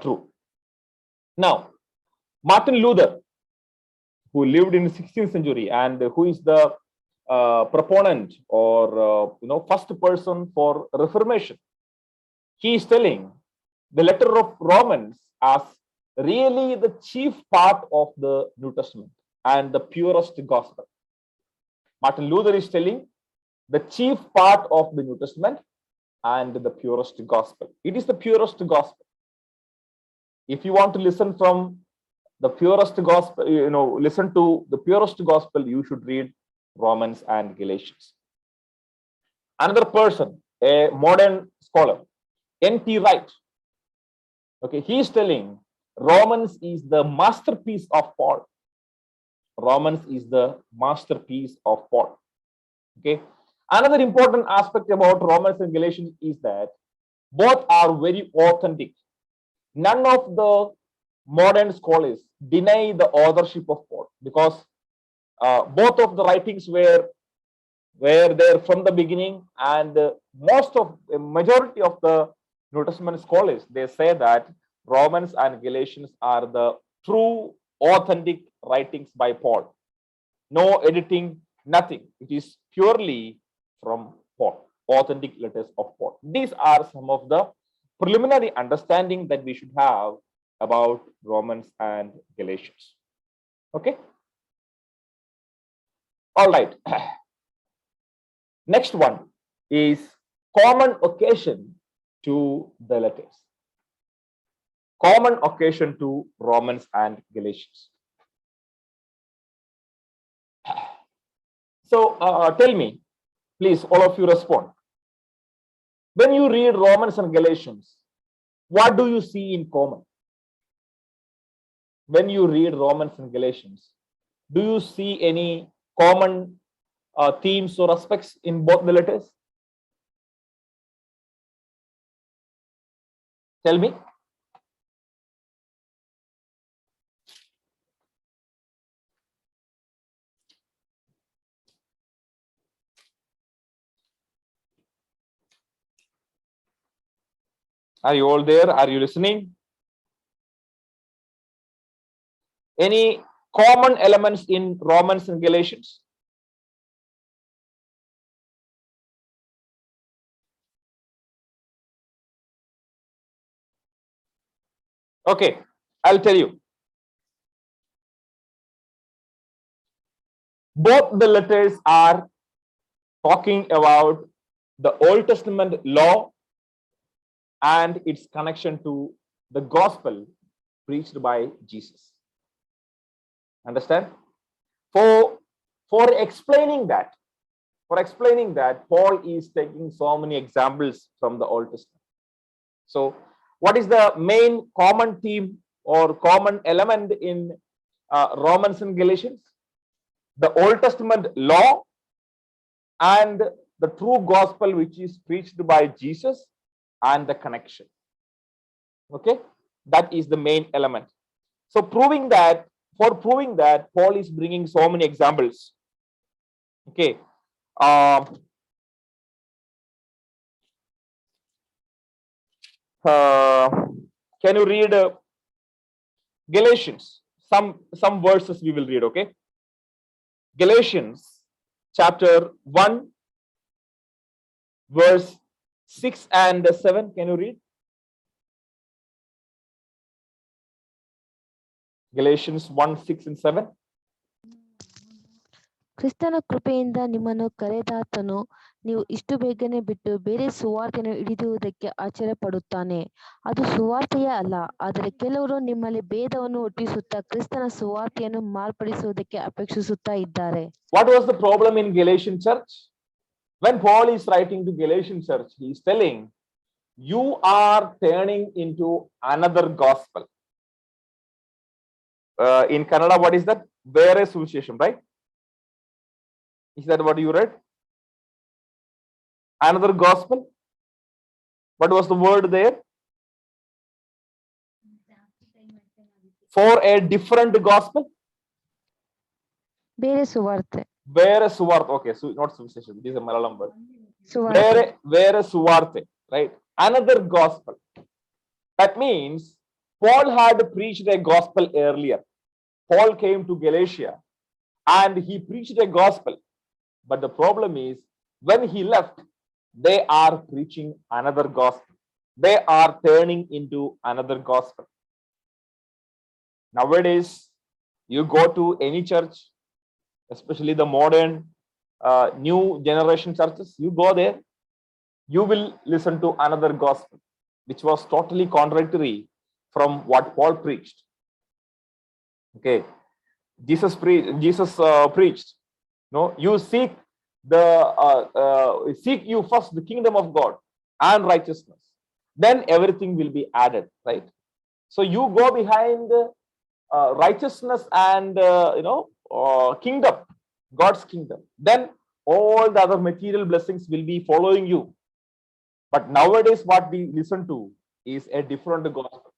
Speaker 1: true. Now, Martin Luther, who lived in the 16th century and who is the proponent or first person for Reformation, he is telling the letter of Romans as really the chief part of the New Testament and the purest gospel. Martin Luther is telling the chief part of the New Testament and the purest gospel. It is the purest gospel. If you want to listen from the purest gospel, listen to the purest gospel, you should read Romans and Galatians. Another person, a modern scholar, N.T. Wright, okay, he is telling Romans is the masterpiece of Paul. Romans is the masterpiece of Paul. Okay. Another important aspect about Romans and Galatians is that both are very authentic. None of the modern scholars deny the authorship of Paul, because both of the writings were there from the beginning, and majority of the New Testament scholars, they say that Romans and Galatians are the true authentic writings by Paul. no editing, nothing. It is purely from Paul, authentic letters of Paul. These are some of the preliminary understanding that we should have about Romans and Galatians. Okay. All right. Next one is common occasion to the letters. Common occasion to Romans and Galatians. So tell me, please, all of you respond. When you read Romans and Galatians, what do you see in common? When you read Romans and Galatians, do you see any common themes or aspects in both the letters? Tell me. Are you all there? Are you listening? Any common elements in Romans and Galatians? Okay, I'll tell you. Both the letters are talking about the Old Testament law and its connection to the gospel preached by Jesus. Understand? For explaining that, Paul is taking so many examples from the Old Testament. So, what is the main common theme or common element in Romans and Galatians? The Old Testament law and the true gospel which is preached by Jesus and the connection. Okay, that is the main element. So proving that, Paul is bringing so many examples. Okay, can you read Galatians? Some verses we will read. Okay, Galatians chapter 1 verse 6 and 7. Can you read? Galatians 1, 6 and 7.
Speaker 2: ಕ್ರಿಸ್ತನ ಕೃಪೆಯಿಂದ ನಿಮ್ಮನ್ನು ಕರೆದಾತನು ನೀವು ಇಷ್ಟು ಬೇಗನೆ ಬಿಟ್ಟು ಬೇರೆ ಸುವಾರ್ತೆಯನ್ನು ಹಿಡಿದುವುದಕ್ಕೆ ಆಶ್ಚರ್ಯ ಪಡುತ್ತಾನೆ. ಅದು ಸುವಾರ್ತೆಯೇ ಅಲ್ಲ, ಆದರೆ ಕೆಲವರು ನಿಮ್ಮಲ್ಲಿ ಭೇದವನ್ನು ಹುಟ್ಟಿಸುತ್ತಾ ಕ್ರಿಸ್ತನ ಸುವಾರ್ತೆಯನ್ನು ಮಾರ್ಪಡಿಸುವುದಕ್ಕೆ ಅಪೇಕ್ಷಿಸುತ್ತಾ ಇದ್ದಾರೆ.
Speaker 1: What was the problem in Galatian church? When Paul is writing to Galatian church, he is telling, you are turning into another gospel. In Kannada, what is that? Vere Suvisesham, right? Is that what you read? Another gospel? What was the word there? For a different gospel?
Speaker 2: ಬೇರೆ ಸುವಾರ್ತೆ.
Speaker 1: Vere Suvarthe. Okay, so not Suvisesham. It is a Malayalam word.
Speaker 2: ಸುವಾರ್ತೆ.
Speaker 1: Vere Suvarthe, right? Another gospel. That means Paul had preached a gospel earlier. Paul came to Galatia and he preached a gospel. But the problem is, when he left, they are preaching another gospel. They are turning into another gospel. Nowadays, you go to any church, especially the modern new generation churches, you go there, you will listen to another gospel, which was totally contradictory from what Paul preached. Okay, Jesus preached. No, you seek you first the kingdom of God and righteousness, then everything will be added, right? So you go behind righteousness and kingdom, God's kingdom, then all the other material blessings will be following you. But nowadays what we listen to is a different gospel.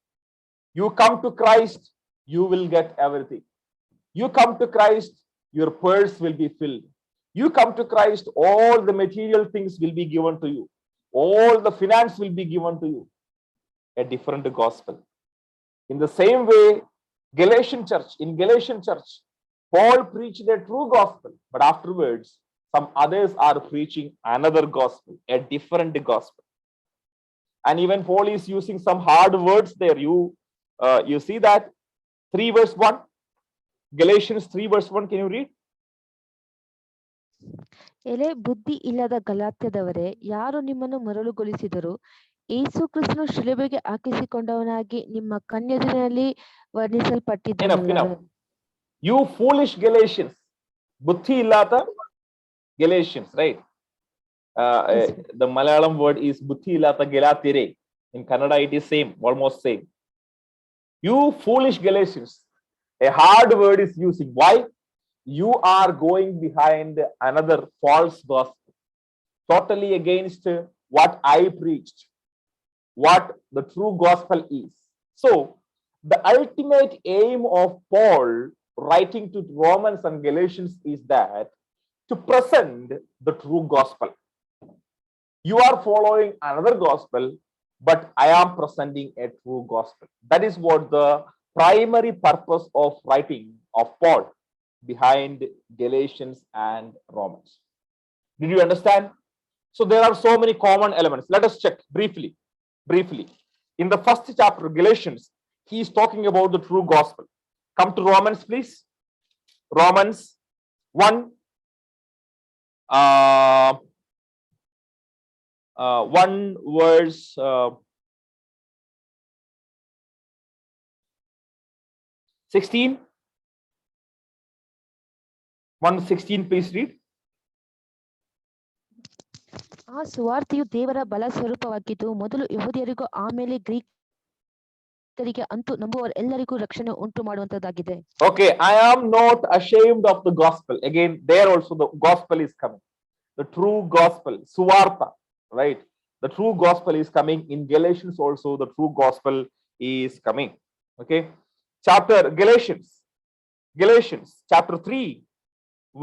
Speaker 1: You come to Christ, you will get everything. You come to Christ, your purse will be filled. You come to Christ, all the material things will be given to you. All the finance will be given to you. A different gospel. In the same way, in Galatian church, Paul preached a true gospel, but afterwards, some others are preaching another gospel, a different gospel. And even Paul is using some hard words there. You see that 3 verse 1, Galatians 3 verse 1. Can you read?
Speaker 2: ಎಲೆ ಬುದ್ಧಿ ಇಲ್ಲದ ಗಲಾತ್ಯದವರೇ, ಯಾರು ನಿಮ್ಮನ್ನು ಮರಳುಗೊಳಿಸಿದರು? ಯೇಸು ಕ್ರಿಸ್ತನು ಶಿಲುಬೆಗೆ ಹಾಕಿಸಿಕೊಂಡವನಾಗಿ ನಿಮ್ಮ ಕನ್ಯೆದುರಿನಲ್ಲಿ ವರ್ಣಿಸಲ್ಪಟ್ಟಿದ್ದಾನಲ್ಲ.
Speaker 1: Enough. You foolish Galatians. Buddhi illata Galatians, right?
Speaker 2: Yes.
Speaker 1: The Malayalam word is Buddhi illata Galatire. In Kannada, it is same, almost same. You foolish Galatians. A hard word is using. Why? You are going behind another false gospel, totally against what I preached, what the true gospel is. So, the ultimate aim of Paul writing to Romans and Galatians is that to present the true gospel. You are following another gospel, but I am presenting a true gospel. That is what the primary purpose of writing of Paul behind Galatians and Romans. Did you understand? So there are so many common elements. Let us check briefly. In the first chapter, Galatians, he is talking about the true gospel. Come to Romans, please. Romans 1, 1 verse 16. 1:16, please read.
Speaker 2: ಆ ಸುವಾರ್ತೆಯು ದೇವರ ಬಲ ಸ್ವರೂಪವಾಗಿದ್ದು ಮೊದಲು ಯಹೂದ್ಯರಿಗೂ ಆಮೇಲೆ ಗ್ರೀಕರಿಗೆ ಅಂತೂ ನಂಬುವವರೆಲ್ಲರಿಗೂ ರಕ್ಷಣೆ ಉಂಟು ಮಾಡುವಂತದ್ದಾಗಿದೆ.
Speaker 1: Okay, I am not ashamed of the gospel. Again, there also the gospel is coming. The true gospel, suvarta, right? The true gospel is coming. In Galatians also the true gospel is coming. Okay, Galatians chapter 3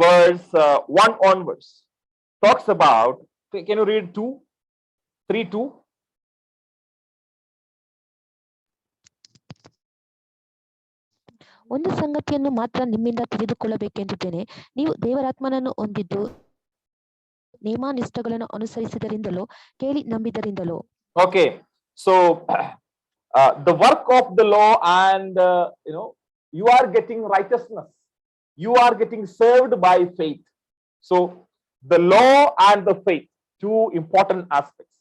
Speaker 1: verse 1 onwards talks about. Can you read 3:2?
Speaker 2: ಒಂದು ಸಂಗತಿಯನ್ನು ಮಾತ್ರ ನಿಮ್ಮಿಂದ ತಿಳಿದುಕೊಳ್ಳಬೇಕೆಂದಿದ್ದೇನೆ, ನೀವು ದೇವರಾತ್ಮನನ್ನು ಹೊಂದಿದ್ದು ನೇಮಾನಿಷ್ಠಗಳನ್ನು ಅನುಸರಿಸಿದರಿಂದಲೋ ಕೇಳಿ ನಂಬಿದರಿಂದಲೋ.
Speaker 1: Okay, so the work of the law and you are getting righteousness, you are getting saved by faith. So the law and the faith, two important aspects.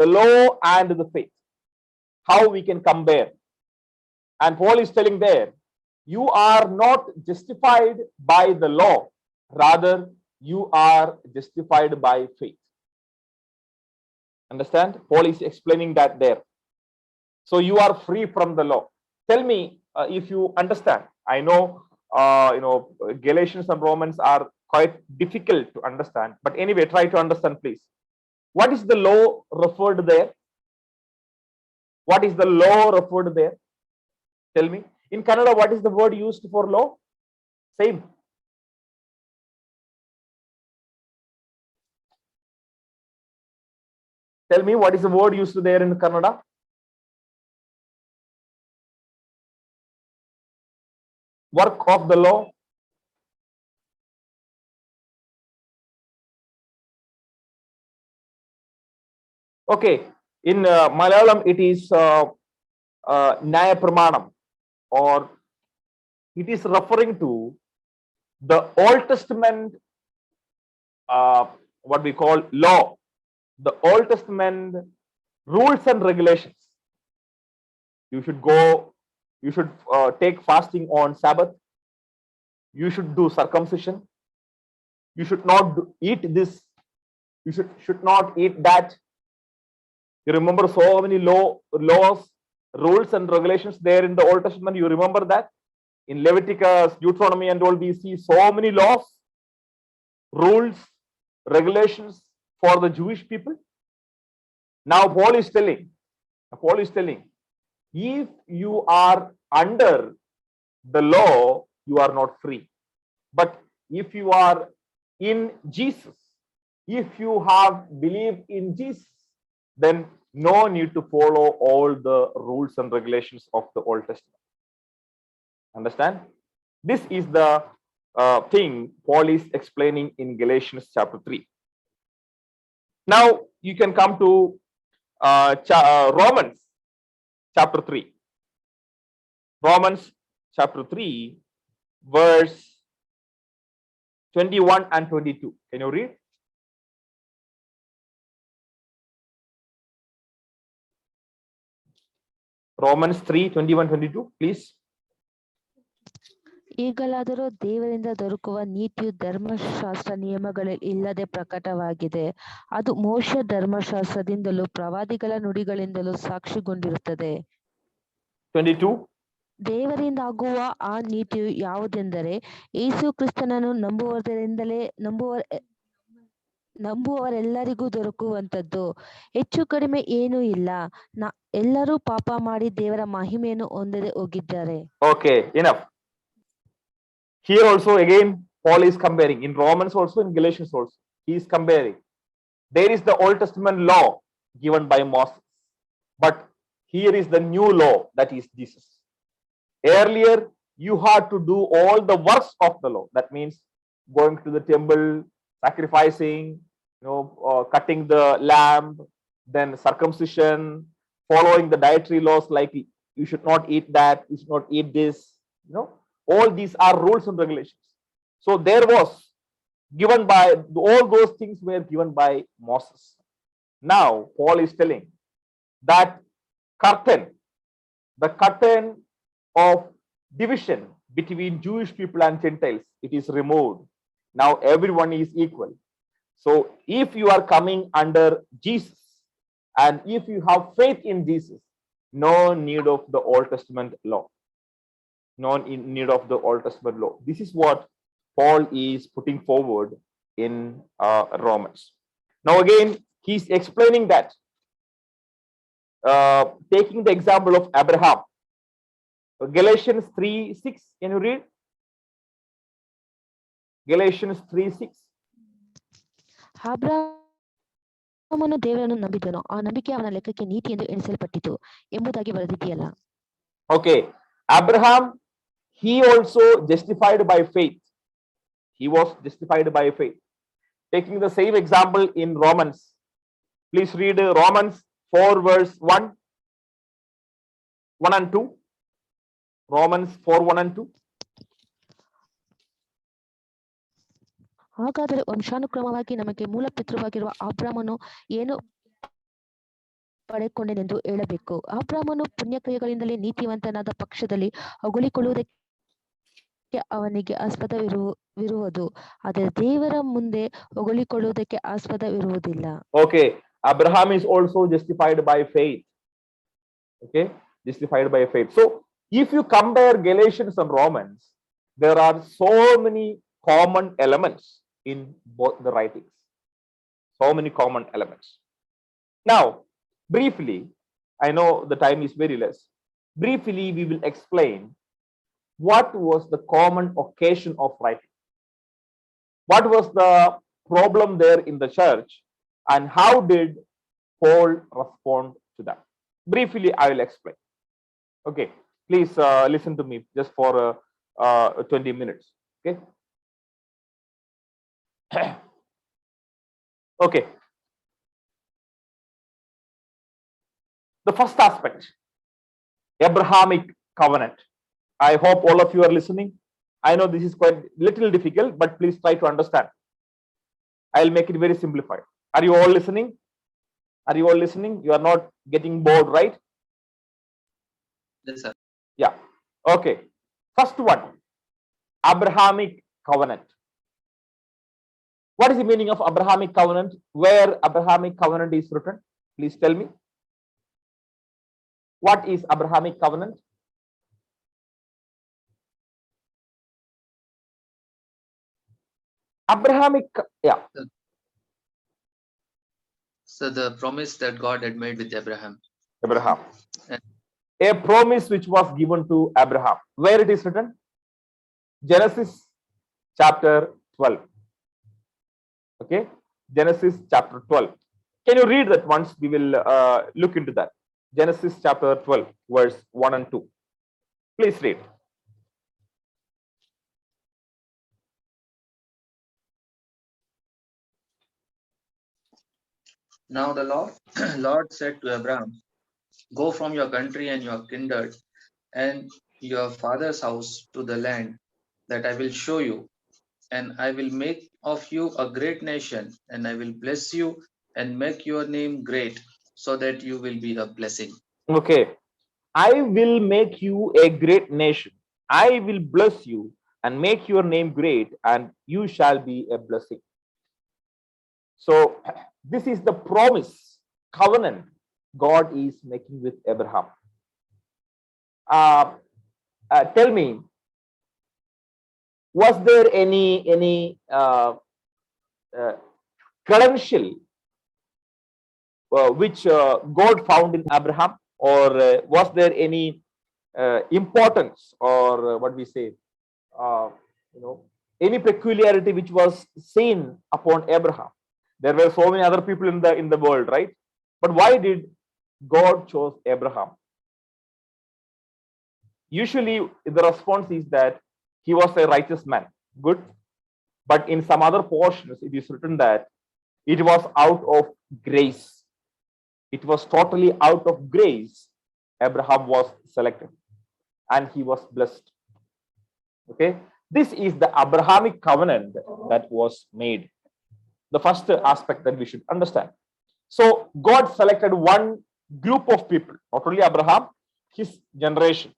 Speaker 1: The law and the faith, how we can compare. And Paul is telling there, you are not justified by the law, rather you are justified by faith. Understand? Paul is explaining that there. So you are free from the law. Tell me if you understand. I know Galatians and Romans are quite difficult to understand, but anyway, try to understand, please. What is the law referred there? What is the law referred there? Tell me. In Kannada, what is the word used for law? Same. Tell me, what is the word used there in Kannada? Work of the law. Okay, in Malayalam it is Nyaya Pramanam, or it is referring to the Old Testament, what we call law, the Old Testament rules and regulations. You should take fasting on Sabbath. You should do circumcision. You should not eat this. You should not eat that. You remember so many laws, rules and regulations there in the Old Testament. You remember that in Leviticus, Deuteronomy and all, we see so many laws, rules, regulations for the Jewish people. Now Paul is telling, if you are under the law, you are not free. But if you are in Jesus, if you have believed in Jesus, then no need to follow all the rules and regulations of the Old Testament. Understand? This is the thing Paul is explaining in Galatians chapter 3. Now you can come to Romans chapter 3. Romans chapter 3, verse 21 and 22. Can you read? Romans 3, 21, 22, please.
Speaker 2: ಈಗಲಾದರೂ ದೇವರಿಂದ ದೊರಕುವ ನೀತಿಯು ಧರ್ಮಶಾಸ್ತ್ರ ನಿಯಮಗಳಲ್ಲಿ ಇಲ್ಲದೆ ಪ್ರಕಟವಾಗಿದೆ. ಅದು ಮೋಶೆ ಧರ್ಮಶಾಸ್ತ್ರದಿಂದಲೂ ಪ್ರವಾದಿಗಳ ನುಡಿಗಳಿಂದಲೂ ಸಾಕ್ಷಿಗೊಂಡಿರುತ್ತದೆ.
Speaker 1: 22.
Speaker 2: ದೇವರಿಂದಾಗುವ ಆ ನೀತಿಯು ಯಾವುದೆಂದರೆ, ಯೇಸು ಕ್ರಿಸ್ತನನ್ನು ನಂಬುವವರೆಲ್ಲರಿಗೂ ದೊರಕುವಂಥದ್ದು. ಹೆಚ್ಚು ಕಡಿಮೆ ಏನೂ ಇಲ್ಲ. ಎಲ್ಲರೂ ಪಾಪ ಮಾಡಿ ದೇವರ ಮಹಿಮೆಯನ್ನು ಹೊಂದದೆ ಹೋಗಿದ್ದಾರೆ.
Speaker 1: Okay, enough. Here also again Paul is comparing. In Romans also, in Galatians also, he is comparing. There is the Old Testament law given by Moses, but here is the new law, that is Jesus. Earlier you had to do all the works of the law. That means going to the temple, sacrificing, cutting the lamb, then circumcision, following the dietary laws, like you should not eat that, you should not eat this. All these are rules and regulations. So there was given by, all those things were given by Moses. Now Paul is telling that the curtain of division between Jewish people and Gentiles, it is removed. Now everyone is equal. So if you are coming under Jesus and if you have faith in Jesus, no need of the Old Testament law. No need of the Old Testament law. This is what Paul is putting forward in Romans. Now again, he's explaining that, taking the example of Abraham. Galatians 3:6. Can you read? Galatians 3:6.
Speaker 2: ಅಬ್ರಹಾಮನು ದೇವರನ್ನು ನಂಬಿದನು, ಆ ನಂಬಿಕೆ ಅವನ ಲೆಕ್ಕಕ್ಕೆ ನೀತಿ ಎಂದು ಎಣಿಸಲ್ಪಟ್ಟಿತು ಎಂಬುದಾಗಿ ಬರೆದಿದೆಯಲ್ಲ.
Speaker 1: Okay, Abraham, he also justified by faith. He was justified by faith. Taking the same example in Romans, please read Romans 4 verse 1 and 2. Romans 4, 1 and 2.
Speaker 2: ಹಾಗಾದರೆ ವಂಶಾನುಕ್ರಮವಾಗಿ ನಮಗೆ ಮೂಲ ಪಿತೃವಾಗಿರುವ ಅಬ್ರಹಾಮನು ಏನು ಪಡೆದುಕೊಂಡನೆಂದು ಹೇಳಬೇಕು. ಅಬ್ರಹಾಮನು ಪುಣ್ಯಕ್ರಿಯೆಗಳಿಂದಲೇ ನೀತಿವಂತನಾದ ಪಕ್ಷದಲ್ಲಿ ಹೊಗಳಿಕೊಳ್ಳುವುದಕ್ಕೆ ಅವನಿಗೆ ಆಸ್ಪದವಿರುವುದು, ಆದರೆ ದೇವರ ಮುಂದೆ ಹೊಗಳಿಕೊಳ್ಳುವುದಕ್ಕೆ ಆಸ್ಪದವಿರುವುದಿಲ್ಲ.
Speaker 1: Okay, Abraham is also justified by faith. Okay, justified by faith. So if you compare Galatians and Romans, there are so many common elements in both the writings. So many common elements. Now, briefly, I know the time is very less. Briefly, we will explain what was the common occasion of writing. What was the problem there in the church, and how did Paul respond to that? Briefly, I will explain. Okay, please listen to me just for 20 minutes. Okay. Okay. The first aspect, Abrahamic covenant. I hope all of you are listening. I know this is quite little difficult, but please try to understand. I'll make it very simplified. Are you all listening? Are you all listening? You are not getting bored, right?
Speaker 4: Yes, sir.
Speaker 1: Yeah. Okay. First one, Abrahamic covenant. What is the meaning of Abrahamic covenant? Where Abrahamic covenant is written? Please tell me. What is Abrahamic covenant? Abrahamic, yeah.
Speaker 4: So the promise that God had made with Abraham.
Speaker 1: Abraham. A promise which was given to Abraham. Where it is written? Genesis chapter 12. Okay, Genesis chapter 12. Can you read that once? We will look into that. Genesis chapter 12, verse 1 and 2. Please read.
Speaker 4: Now the Lord, Lord said to Abraham, go from your country and your kindred and your father's house to the land that I will show you, and I will make of you a great nation, and I will bless you and make your name great, so that you will be a blessing.
Speaker 1: Okay. I will make you a great nation. I will bless you and make your name great, and you shall be a blessing. So, this is the promise, covenant God is making with Abraham. Tell me, was there any credential which God found in Abraham, or was there any importance, or what we say, uh, you know, any peculiarity which was seen upon Abraham? There were so many other people in the world, right? But why did God chose Abraham? Usually, the response is that he was a righteous man. Good. But in some other portions, it is written that it was out of grace. It was totally out of grace. Abraham was selected and he was blessed. Okay. This is the Abrahamic covenant that was made. The first aspect that we should understand. So God selected one group of people, not only Abraham, his generation.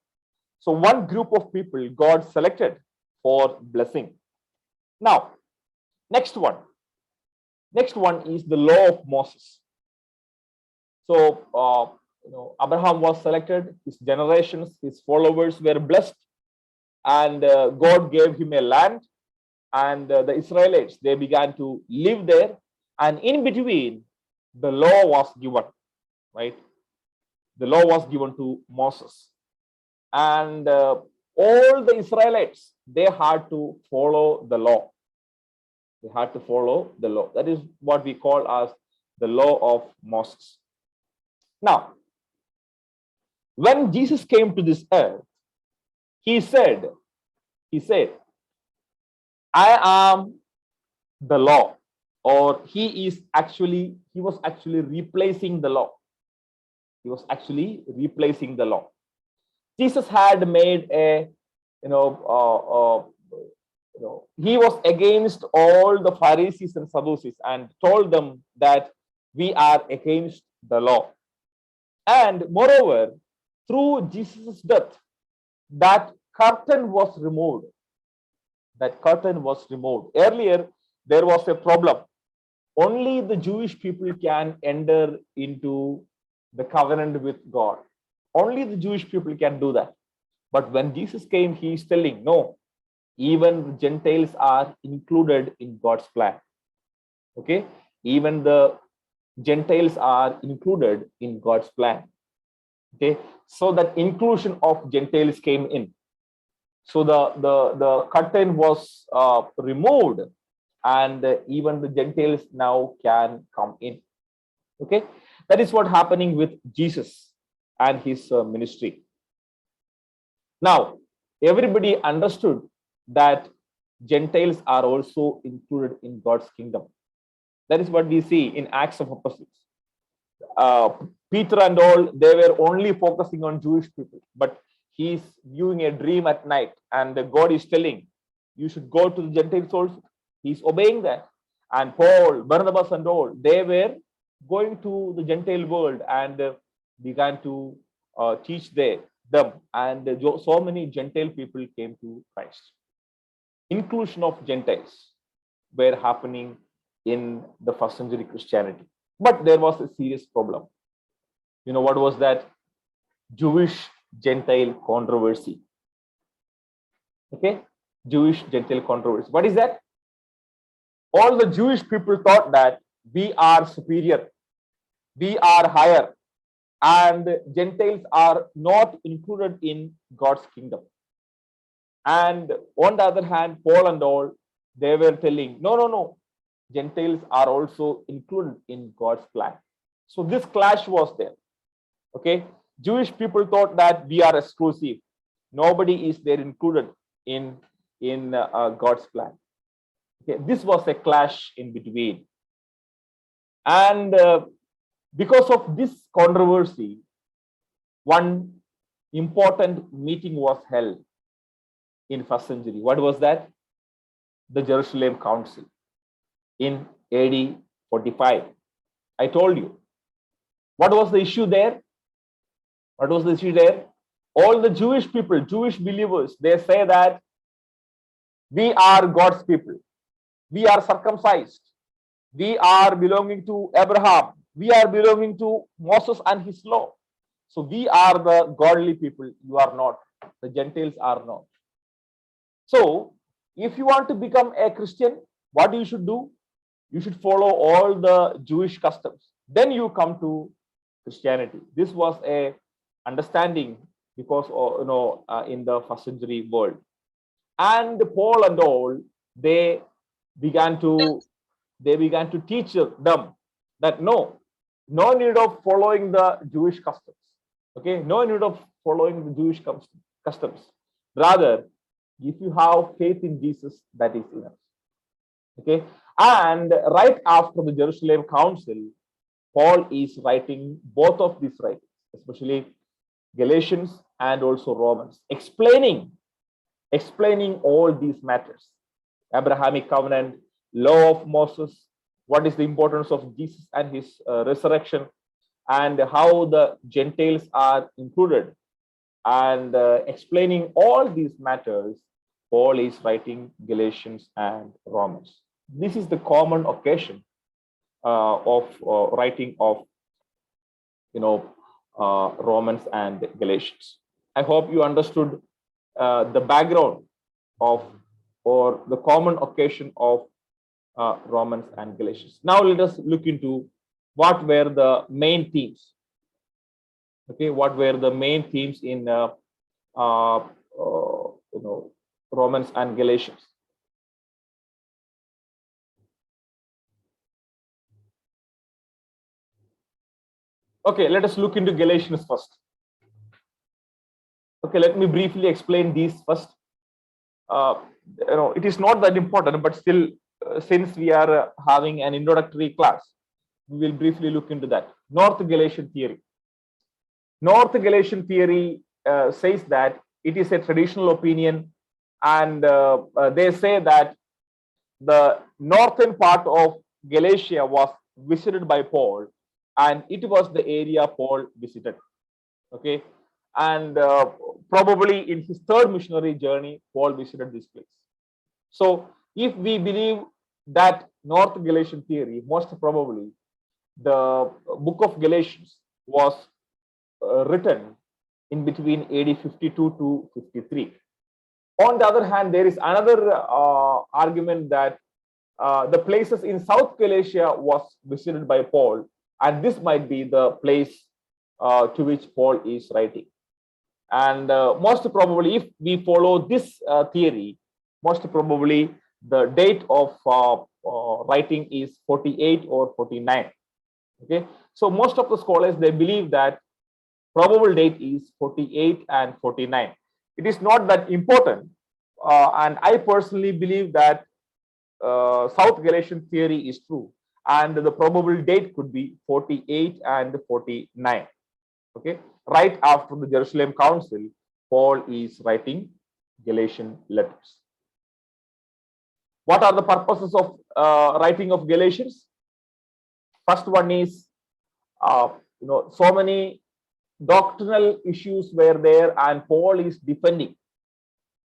Speaker 1: So one group of people God selected for blessing. Now, next one. Next one is the law of Moses. So, Abraham was selected, his generations, his followers were blessed, and God gave him a land, and the Israelites, they began to live there, and in between, the law was given, right? The law was given to Moses, and all the Israelites, they had to follow the law. They had to follow the law. That is what we call as the law of Moses. Now, when Jesus came to this earth, he said, I am the law, or he was actually replacing the law. He was actually replacing the law. Jesus had made he was against all the Pharisees and Sadducees and told them that we are against the law. And moreover, through Jesus' death, that curtain was removed. That curtain was removed. Earlier, there was a problem. Only the Jewish people can enter into the covenant with God. Only the Jewish people can do that. But when Jesus came, he is telling, no, even Gentiles are included in God's plan. Okay? Even the Gentiles are included in God's plan. Okay? So that inclusion of Gentiles came in. So the curtain was removed, and even the Gentiles now can come in. Okay? That is what happening with Jesus and his ministry. Now, everybody understood that Gentiles are also included in God's kingdom. That is what we see in Acts of Apostles. Peter and all, they were only focusing on Jewish people, but he's viewing a dream at night, and God is telling, you should go to the Gentiles also. He's obeying that. And Paul, Barnabas and all, they were going to the Gentile world and began to teach them. And so many Gentile people came to Christ. Inclusion of Gentiles were happening in the first century Christianity. But there was a serious problem. You know what was that? Jewish-Gentile controversy. Okay? Jewish-Gentile controversy. What is that? All the Jewish people thought that we are superior, we are higher, and Gentiles are not included in God's kingdom. And on the other hand, Paul and all, they were telling, no, Gentiles are also included in God's plan. So this clash was there. Okay, Jewish people thought that we are exclusive. Nobody is there included in God's plan. Okay, this was a clash in between. And Because of this controversy, one important meeting was held in first century. What was that? The Jerusalem Council in AD 45. I told you. What was the issue there? What was the issue there? All the Jewish people, Jewish believers, they say that we are God's people. We are circumcised. We are belonging to Abraham. We are belonging to Moses and his law. So we are the godly people. You are not. The Gentiles are not. So if you want to become a Christian, what you should do? You should follow all the Jewish customs. Then you come to Christianity. This was a understanding because in the first century world. And Paul and all, they began to teach them that no need of following the Jewish customs. Okay, no need of following the Jewish customs. Rather, if you have faith in Jesus, that is enough. Okay, and right after the Jerusalem Council, Paul is writing both of these writings, especially Galatians and also Romans, explaining all these matters: Abrahamic covenant, law of Moses, what is the importance of Jesus and his resurrection, and how the Gentiles are included. And explaining all these matters, Paul is writing Galatians and Romans. This is the common occasion of writing of Romans and Galatians. I hope you understood the background of or the common occasion of Romans and Galatians. Now let us look into what were the main themes. Okay, what were the main themes in Romans and Galatians? Okay, let us look into Galatians first. Okay, let me briefly explain these first. It is not that important, but still, since we are having an introductory class, we will briefly look into that. North Galatian theory. North Galatian theory says that it is a traditional opinion, and they say that the northern part of Galatia was visited by Paul, and it was the area Paul visited. Okay, and probably in his third missionary journey, Paul visited this place. So if we believe that North Galatian theory, most probably the book of Galatians was written in between AD 52 to 53. On the other hand, there is another argument that the places in South Galatia was visited by Paul, and this might be the place to which Paul is writing. And most probably, if we follow this theory, most probably the date of writing is 48 or 49. Okay, so most of the scholars, they believe that probable date is 48 and 49. It is not that important, and I personally believe that South Galatian theory is true, and the probable date could be 48 and 49. Okay, right after the Jerusalem Council, Paul is writing Galatian letters. What are the purposes of writing of Galatians? First one is, so many doctrinal issues were there, and Paul is defending.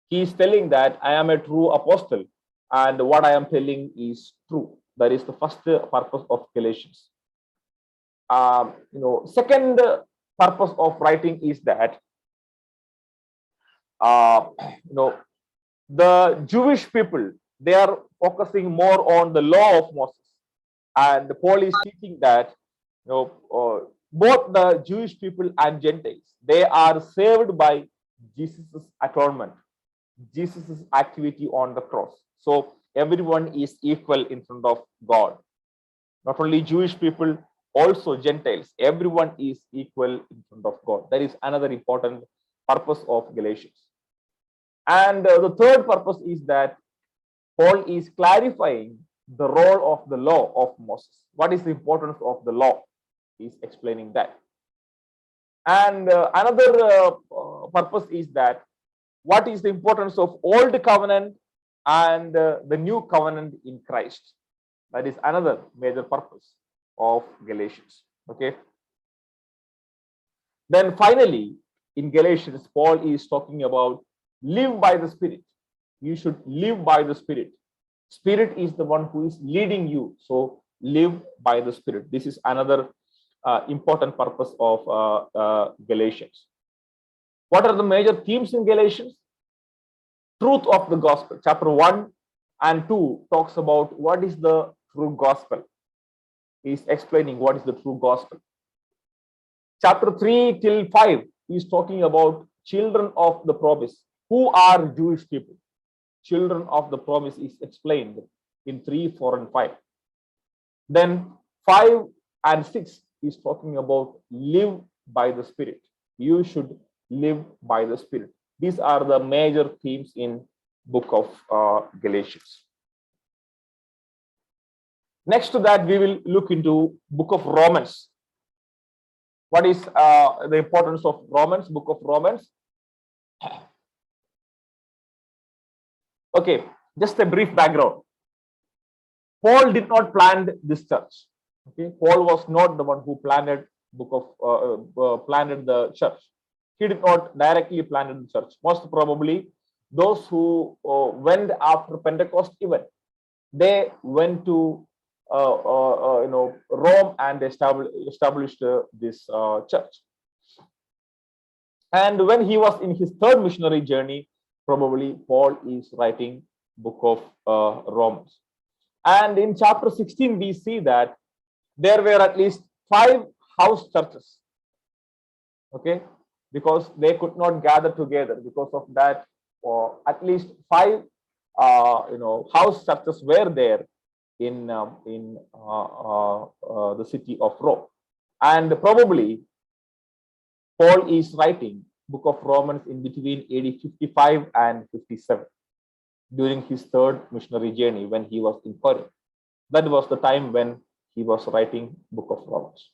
Speaker 1: He is telling that I am a true apostle, and what I am telling is true. That is the first purpose of Galatians. Second purpose of writing is that the Jewish people, they are focusing more on the law of Moses, and Paul is teaching that both the Jewish people and Gentiles, they are saved by Jesus' atonement, Jesus' activity on the cross. So everyone is equal in front of God. Not only Jewish people, also Gentiles. Everyone is equal in front of God. That is another important purpose of Galatians. And the third purpose is that Paul is clarifying the role of the law of Moses. What is the importance of the law? He's explaining that. And another purpose is that what is the importance of old covenant and the new covenant in Christ. That is another major purpose of Galatians. Okay. Then finally, in Galatians, Paul is talking about live by the Spirit. You should live by the Spirit. Spirit is the one who is leading you. So live by the Spirit. This is another important purpose of Galatians. What are the major themes in Galatians? Truth of the gospel. Chapter 1 and 2 talks about what is the true gospel. He's explaining what is the true gospel. Chapter 3 till 5 is talking about children of the promise. Who are Jewish people? Children of the promise is explained in 3, 4, and 5. Then 5 and 6 is talking about live by the Spirit. You should live by the Spirit. These are the major themes in book of Galatians. Next to that, we will look into book of Romans. What is the importance of Romans, book of Romans? Okay, just a brief background. Paul did not plan this church. Okay, Paul was not the one who planted planted the church. He did not directly plant the church. Most probably, those who went after Pentecost event, they went to Rome and established this church. And when he was in his third missionary journey, probably Paul is writing book of Romans. And in chapter 16, we see that there were at least 5 house churches. Okay, because they could not gather together. Because of that, at least 5 house churches were there in the city of Rome. And probably Paul is writing book of Romans in between AD 55 and 57 during his third missionary journey when he was in Corinth. That was the time when he was writing book of Romans.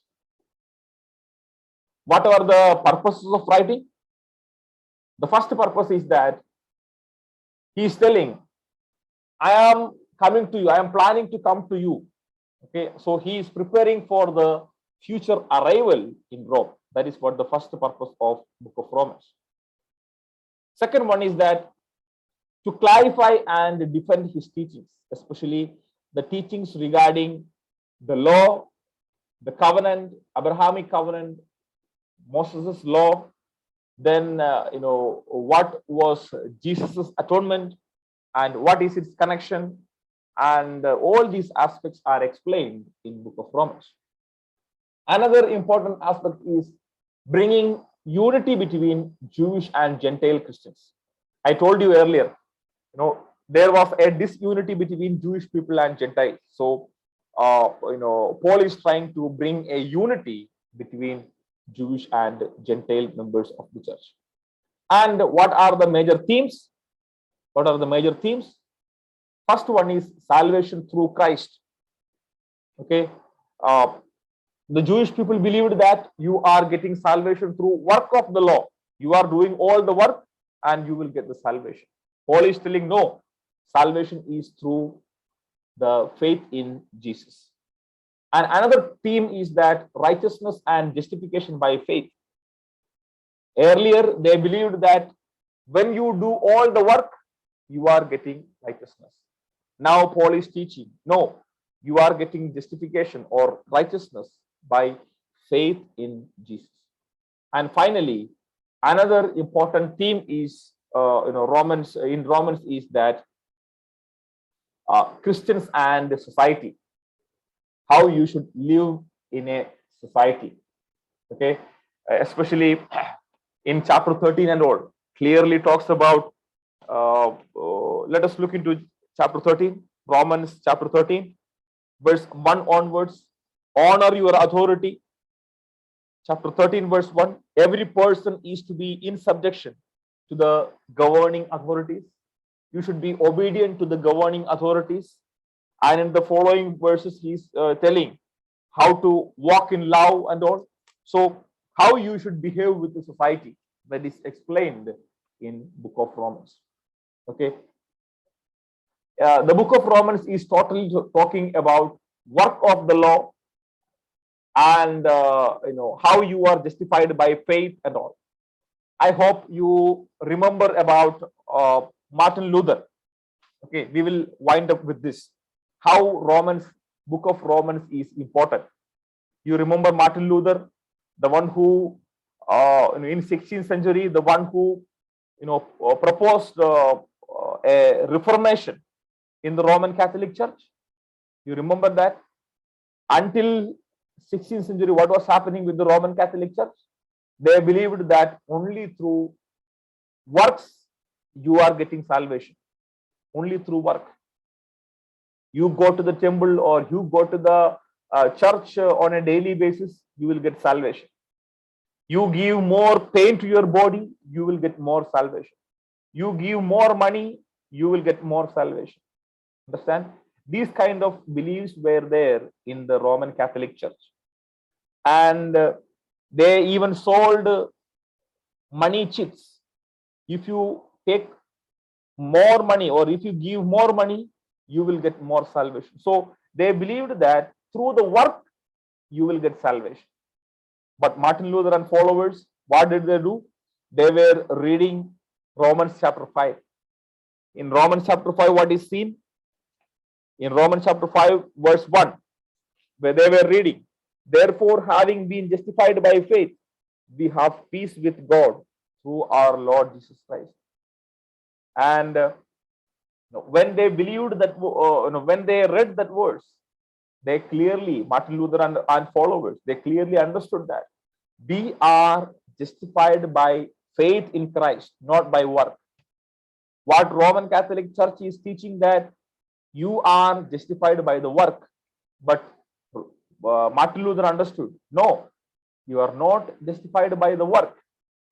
Speaker 1: What are the purposes of writing? The first purpose is that he is telling, I am coming to you, I am planning to come to you. Okay, so he is preparing for the future arrival in Rome. That is what the first purpose of book of Romans. Second one is that to clarify and defend his teachings, especially the teachings regarding the law, the covenant, Abrahamic covenant, Moses' law, then what was Jesus' atonement and what is its connection, and all these aspects are explained in book of Romans. Another important aspect is bringing unity between Jewish and Gentile Christians. I told you earlier, there was a disunity between Jewish people and Gentiles. So, Paul is trying to bring a unity between Jewish and Gentile members of the church. And what are the major themes? What are the major themes? First one is salvation through Christ. Okay, the Jewish people believed that you are getting salvation through work of the law. You are doing all the work and you will get the salvation. Paul is telling no, salvation is through the faith in Jesus. And another theme is that righteousness and justification by faith. Earlier, they believed that when you do all the work, you are getting righteousness. Now Paul is teaching, no, you are getting justification or righteousness by faith in Jesus. And finally, another important theme is Romans is that Christians and society, how you should live in a society. Okay, especially in chapter 13 and all, clearly talks about. Let us look into chapter 13, Romans chapter 13, verse 1 onwards. Honor your authority. Chapter 13, verse 1. Every person is to be in subjection to the governing authorities. You should be obedient to the governing authorities. And in the following verses, he's telling how to walk in love and all. So how you should behave with the society, that is explained in book of Romans. Okay, the book of Romans is totally talking about work of the law, and how you are justified by faith and all. I hope you remember about Martin Luther. Okay, we will wind up with this. How book of Romans is important. You remember Martin Luther, the one who in 16th century, the one who proposed a reformation in the Roman Catholic Church. You remember that? Until 16th century, what was happening with the Roman Catholic Church? They believed that only through works you are getting salvation. Only through work. You go to the temple or you go to the church on a daily basis, you will get salvation. You give more pain to your body, you will get more salvation. You give more money, you will get more salvation. Understand? These kind of beliefs were there in the Roman Catholic Church. And they even sold money chits. If you take more money or if you give more money, you will get more salvation. So they believed that through the work, you will get salvation. But Martin Luther and followers, what did they do? They were reading Romans chapter 5. In Romans chapter 5, what is seen? In Romans chapter 5, verse 1, where they were reading, therefore, having been justified by faith, we have peace with God through our Lord Jesus Christ. And when they believed that, when they read that verse, they clearly, Martin Luther and followers, they clearly understood that we are justified by faith in Christ, not by work. What Roman Catholic Church is teaching, that you are justified by the work, but Martin Luther understood, no, you are not justified by the work,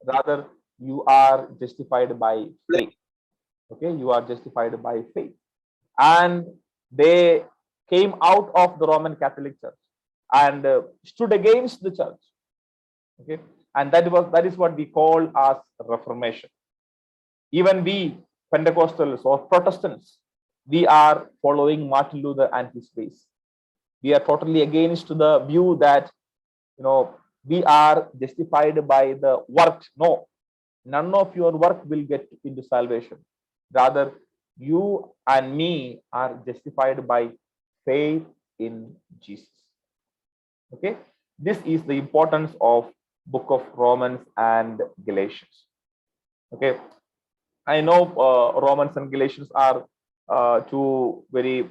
Speaker 1: rather you are justified by faith. Okay, you are justified by faith. And they came out of the Roman Catholic Church and stood against the church. Okay, and that is what we call as Reformation. Even we Pentecostals or Protestants, we are following Martin Luther and his ways. We are totally against the view that we are justified by the works. No, none of your work will get into salvation. Rather, you and me are justified by faith in Jesus. Okay, this is the importance of book of Romans and Galatians. Okay, I know Romans and Galatians are two very